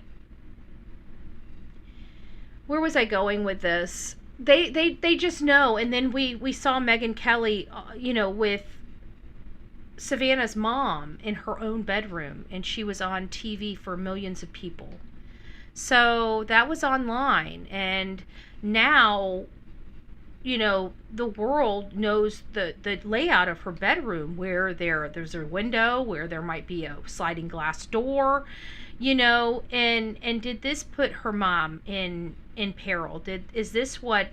where was I going with this? They just know. And then we saw Megyn Kelly, you know, with Savannah's mom in her own bedroom, and she was on TV for millions of people. So that was online, and now, you know, the world knows the layout of her bedroom, where there's a window, where there might be a sliding glass door, you know, and did this put her mom in peril? Is this what,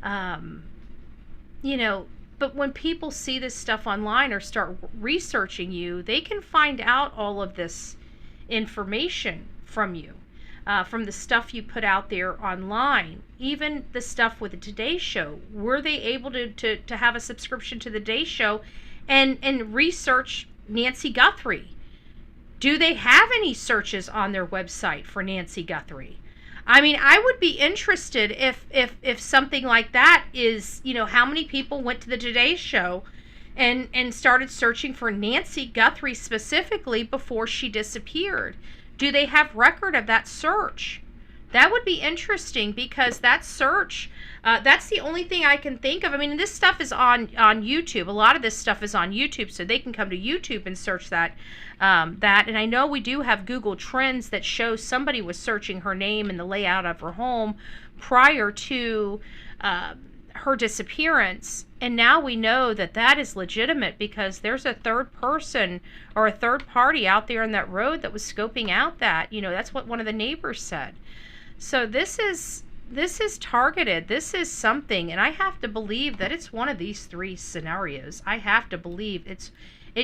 you know, But when people see this stuff online or start researching you, they can find out all of this information from you, from the stuff you put out there online. Even the stuff with the Today Show. Were they able to have a subscription to the Today Show and research Nancy Guthrie? Do they have any searches on their website for Nancy Guthrie? I mean, I would be interested if something like that is, you know, how many people went to the Today Show and started searching for Nancy Guthrie specifically before she disappeared. Do they have record of that search? That would be interesting, because that search, that's the only thing I can think of. I mean, this stuff is on YouTube. A lot of this stuff is on YouTube, so they can come to YouTube and search that. And I know we do have Google Trends that shows somebody was searching her name and the layout of her home prior to her disappearance. And now we know that that is legitimate, because there's a third person or a third party out there on that road that was scoping out that. You know, that's what one of the neighbors said. So this is targeted. This is something, and I have to believe that it's one of these three scenarios. I have to believe it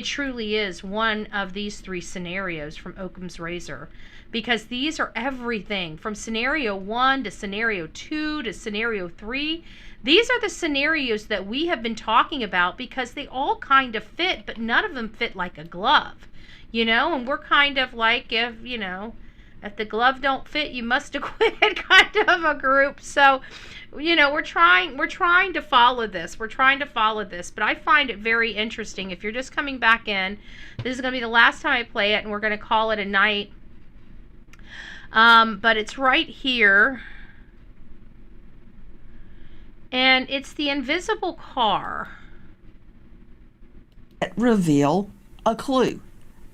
truly is one of these three scenarios from Occam's Razor, because these are everything from scenario 1 to scenario 2 to scenario 3. These are the scenarios that we have been talking about, because they all kind of fit, but none of them fit like a glove, you know. And we're kind of like, if the glove don't fit, you must acquit kind of a group. So, you know, we're trying to follow this. We're trying to follow this. But I find it very interesting. If you're just coming back in, this is going to be the last time I play it, and we're going to call it a night. But it's right here. And it's the invisible car. Reveal a clue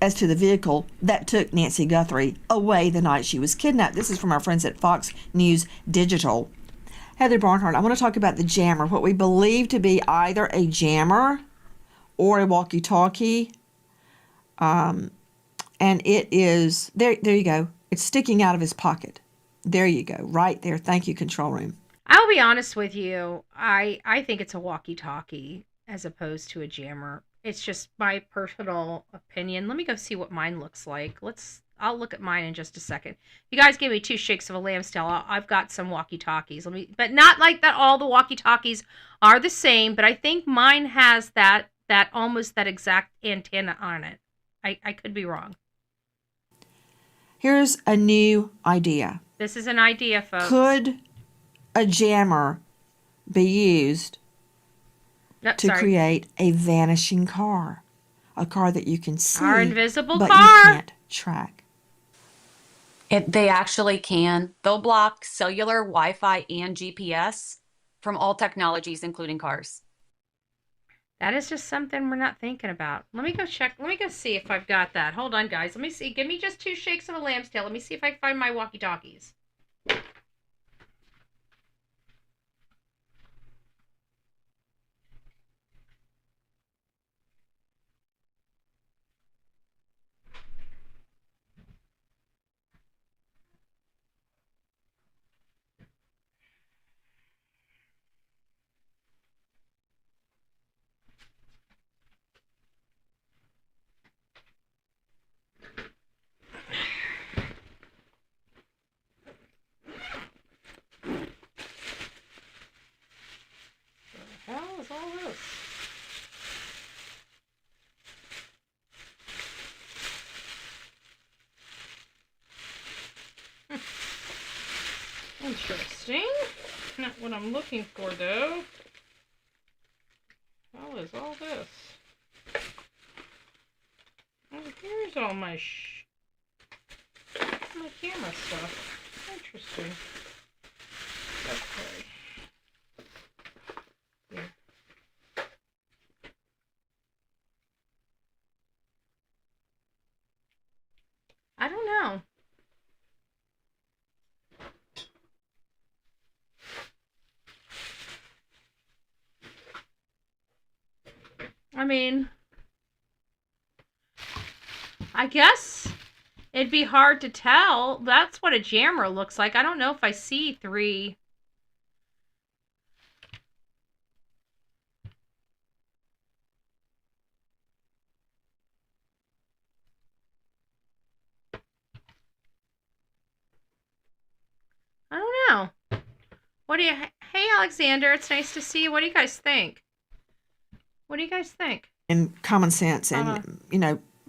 as to the vehicle that took Nancy Guthrie away the night she was kidnapped. This is from our friends at Fox News Digital. Heather Barnhart, I want to talk about the jammer, what we believe to be either a jammer or a walkie-talkie. And it is, there you go. It's sticking out of his pocket. There you go, right there. Thank you, control room. I'll be honest with you. I think it's a walkie-talkie as opposed to a jammer. It's just my personal opinion. Let me go see what mine looks like. I'll look at mine in just a second. You guys gave me 2 shakes of a lamb's tail. I've got some walkie-talkies. But not like that all the walkie-talkies are the same, but I think mine has that almost that exact antenna on it. I could be wrong. Here's a new idea. This is an idea, folks. Could a jammer be used to create a vanishing car? A car that you can see, our invisible but car. You can't track. They actually can. They'll block cellular, Wi-Fi, and GPS from all technologies, including cars. That is just something we're not thinking about. Let me go check. Let me go see if I've got that. Hold on, guys. Let me see. Give me just 2 shakes of a lamb's tail. Let me see if I can find my walkie-talkies. What is all this? Interesting. Not what I'm looking for, though. What is all this? Oh, here's all my camera stuff. Interesting. Okay. I don't know. I mean, I guess it'd be hard to tell. That's what a jammer looks like. I don't know if I see 3. What do you... Hey, Alexander, it's nice to see you. What do you guys think? What do you guys think? And common sense and,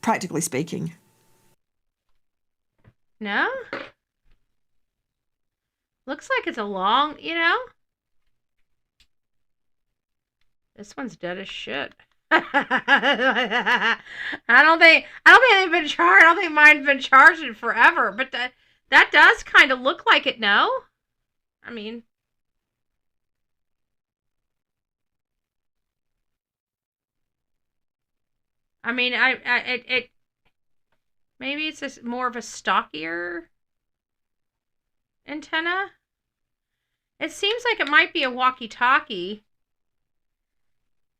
practically speaking. No? Looks like it's a long, This one's dead as shit. I don't think they've been charged. I don't think mine's been charged in forever. But that does kind of look like it, no? I mean... it maybe it's just more of a stockier antenna. It seems like it might be a walkie-talkie,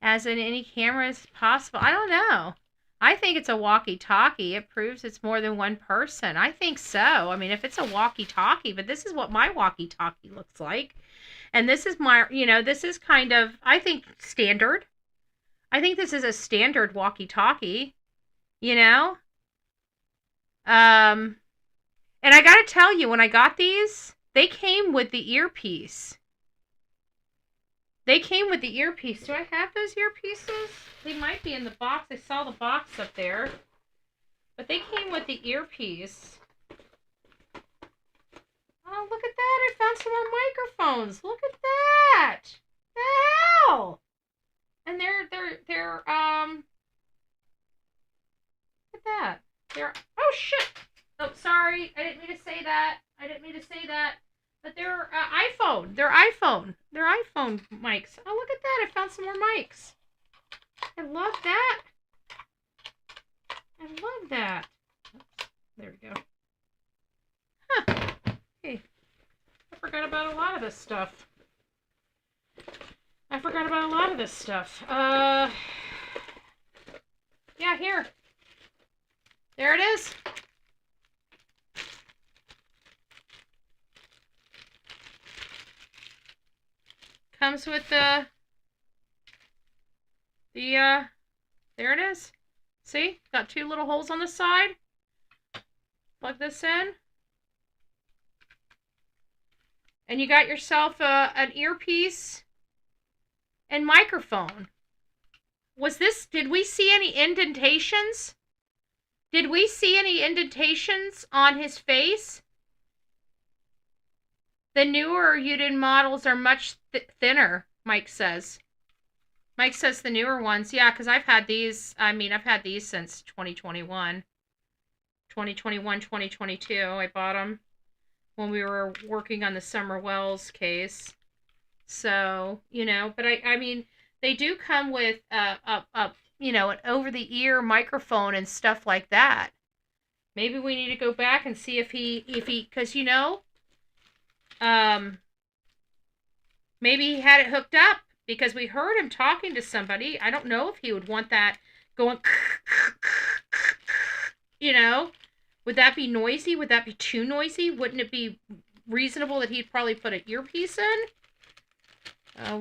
as in any camera is possible. I don't know. I think it's a walkie-talkie. It proves it's more than one person. I think so. I mean, if it's a walkie-talkie, but this is what my walkie-talkie looks like. And this is my, this is kind of, I think, standard. I think this is a standard walkie-talkie, And I gotta tell you, when I got these, they came with the earpiece. Do I have those earpieces? They might be in the box. I saw the box up there. But they came with the earpiece. Oh, look at that. I found some more microphones. Look at that. The hell? And they're look at that. Oh shit. Oh, sorry. I didn't mean to say that. But they're iPhone. They're iPhone mics. Oh, look at that. I found some more mics. I love that. Oops, there we go. Huh. Hey. I forgot about a lot of this stuff. Yeah, here. There it is. Comes with there it is. See? Got two little holes on the side. Plug this in. And you got yourself an earpiece and microphone. Did we see any indentations? On his face? The newer Udin models are much thinner, Mike says. Mike says the newer ones. Yeah, because I've had these. I've had these since 2021. 2022. I bought them when we were working on the Summer Wells case. So, but they do come with an over-the-ear microphone and stuff like that. Maybe we need to go back and see if he, because maybe he had it hooked up because we heard him talking to somebody. I don't know if he would want that going, would that be noisy? Would that be too noisy? Wouldn't it be reasonable that he'd probably put an earpiece in?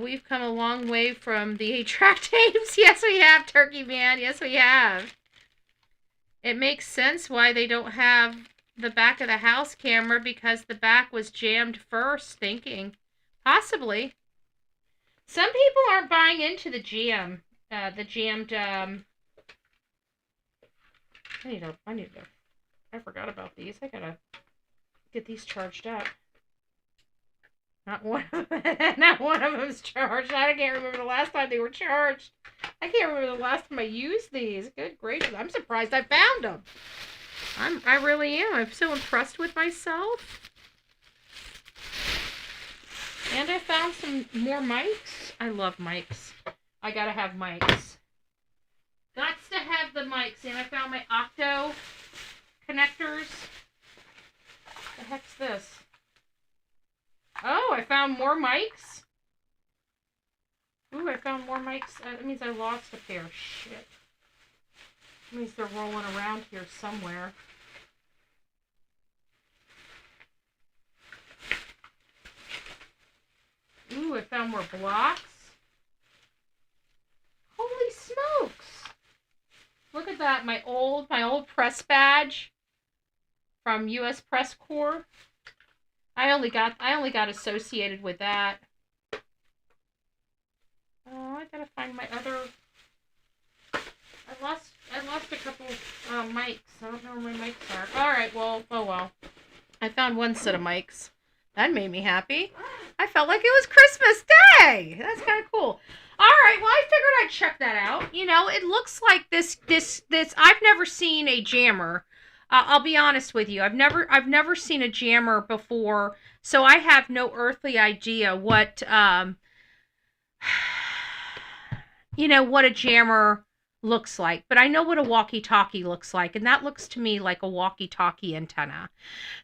We've come a long way from the 8-track tapes. Yes, we have, Turkey Man. Yes, we have. It makes sense why they don't have the back of the house camera, because the back was jammed first, thinking. Possibly. Some people aren't buying into the jammed, I forgot about these. I gotta get these charged up. Not one of them's charged. I can't remember the last time they were charged. I can't remember the last time I used these. Good gracious. I'm surprised I found them. I really am. I'm so impressed with myself. And I found some more mics. I love mics. I gotta have mics. Gots to have the mics. And I found my Octo connectors. What the heck's this? Oh, I found more mics. Ooh, I found more mics. That means I lost a pair. Shit. That means they're rolling around here somewhere. Ooh, I found more blocks. Holy smokes! Look at that, my old press badge from U.S. Press Corps. I only got associated with that. Oh, I gotta find my other. I lost a couple mics. I don't know where my mics are. All right, well, oh well. I found one set of mics. That made me happy. I felt like it was Christmas Day. That's kind of cool. All right, well, I figured I'd check that out. You know, it looks like this. I've never seen a jammer. I'll be honest with you. I've never seen a jammer before, so I have no earthly idea what what a jammer looks like. But I know what a walkie-talkie looks like, and that looks to me like a walkie-talkie antenna.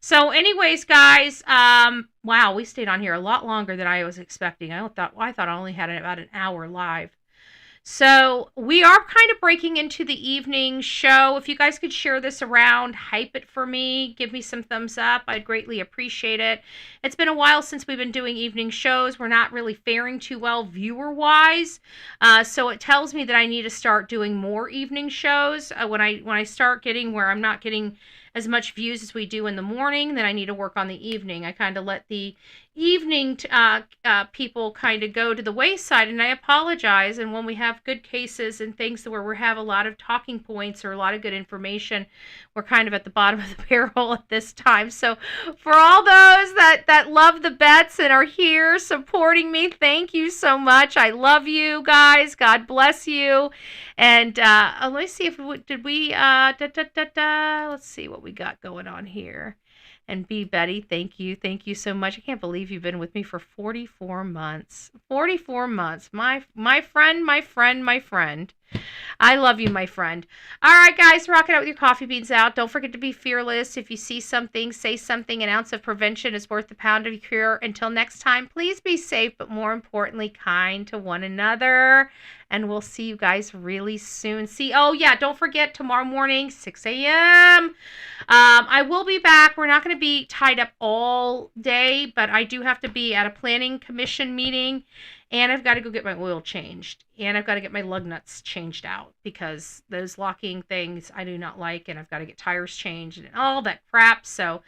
So anyways, guys, wow, we stayed on here a lot longer than I was expecting. I thought I only had about an hour live. So we are kind of breaking into the evening show. If you guys could share this around, hype it for me, give me some thumbs up, I'd greatly appreciate it. It's been a while since we've been doing evening shows. We're not really faring too well viewer-wise. So it tells me that I need to start doing more evening shows. When I start getting where I'm not getting as much views as we do in the morning, then I need to work on the evening. I kind of let the evening people kind of go to the wayside, and I apologize. And when we have good cases and things where we have a lot of talking points or a lot of good information, we're kind of at the bottom of the barrel at this time. So for all those that love the bets and are here supporting me, thank you so much. I love you guys. God bless you. And let me see if let's see what we got going on here. And B. Betty, thank you so much. I can't believe you've been with me for 44 months. 44 months. My friend. I love you, my friend. All right, guys, rock it out with your coffee beans out. Don't forget to be fearless. If you see something, say something. An ounce of prevention is worth a pound of cure. Until next time, please be safe, but more importantly, kind to one another. And we'll see you guys really soon. Oh, yeah, don't forget, tomorrow morning, 6 a.m. I will be back. We're not going to be tied up all day, but I do have to be at a planning commission meeting. And I've got to go get my oil changed. And I've got to get my lug nuts changed out because those locking things I do not like. And I've got to get tires changed and all that crap. So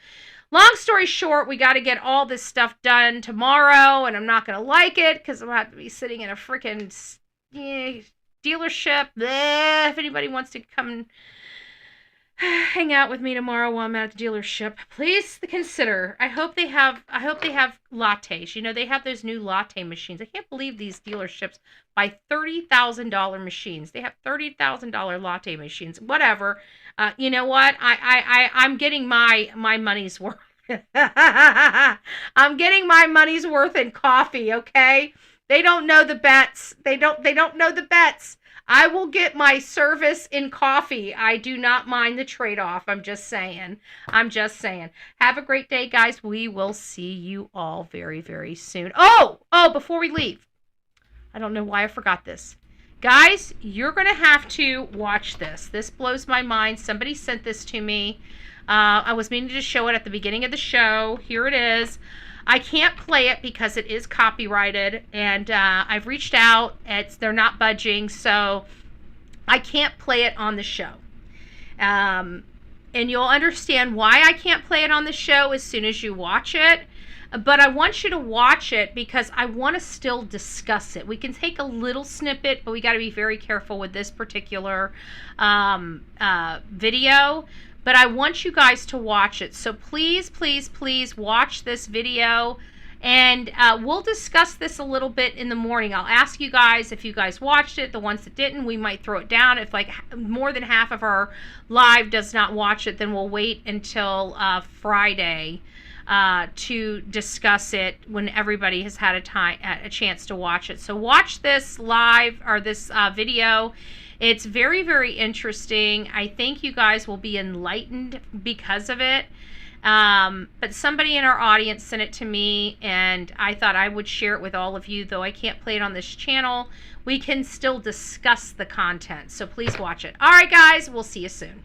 long story short, we got to get all this stuff done tomorrow. And I'm not going to like it because I'm going to have to be sitting in a freaking dealership. Bleh, if anybody wants to come and hang out with me tomorrow while I'm at the dealership, please consider. I hope they have lattes. You know, they have those new latte machines. I can't believe these dealerships buy $30,000 machines. They have $30,000 latte machines. Whatever. You know what? I'm getting my money's worth. I'm getting my money's worth in coffee, okay? They don't know the bets. They don't know the bets. I will get my service in coffee. I do not mind the trade-off. I'm just saying. Have a great day, guys. We will see you all very, very soon. Oh, before we leave. I don't know why I forgot this. Guys, you're going to have to watch this. This blows my mind. Somebody sent this to me. I was meaning to show it at the beginning of the show. Here it is. I can't play it because it is copyrighted, and I've reached out. They're not budging, so I can't play it on the show. And you'll understand why I can't play it on the show as soon as you watch it. But I want you to watch it because I want to still discuss it. We can take a little snippet, but we got to be very careful with this particular video. But I want you guys to watch it. So please, please, please watch this video. And we'll discuss this a little bit in the morning. I'll ask you guys if you guys watched it. The ones that didn't, we might throw it down. If like more than half of our live does not watch it, then we'll wait until Friday to discuss it when everybody has had a chance to watch it. So watch this live or this video. It's very, very interesting. I think you guys will be enlightened because of it. But somebody in our audience sent it to me, and I thought I would share it with all of you. Though I can't play it on this channel, we can still discuss the content. So please watch it. All right, guys, we'll see you soon.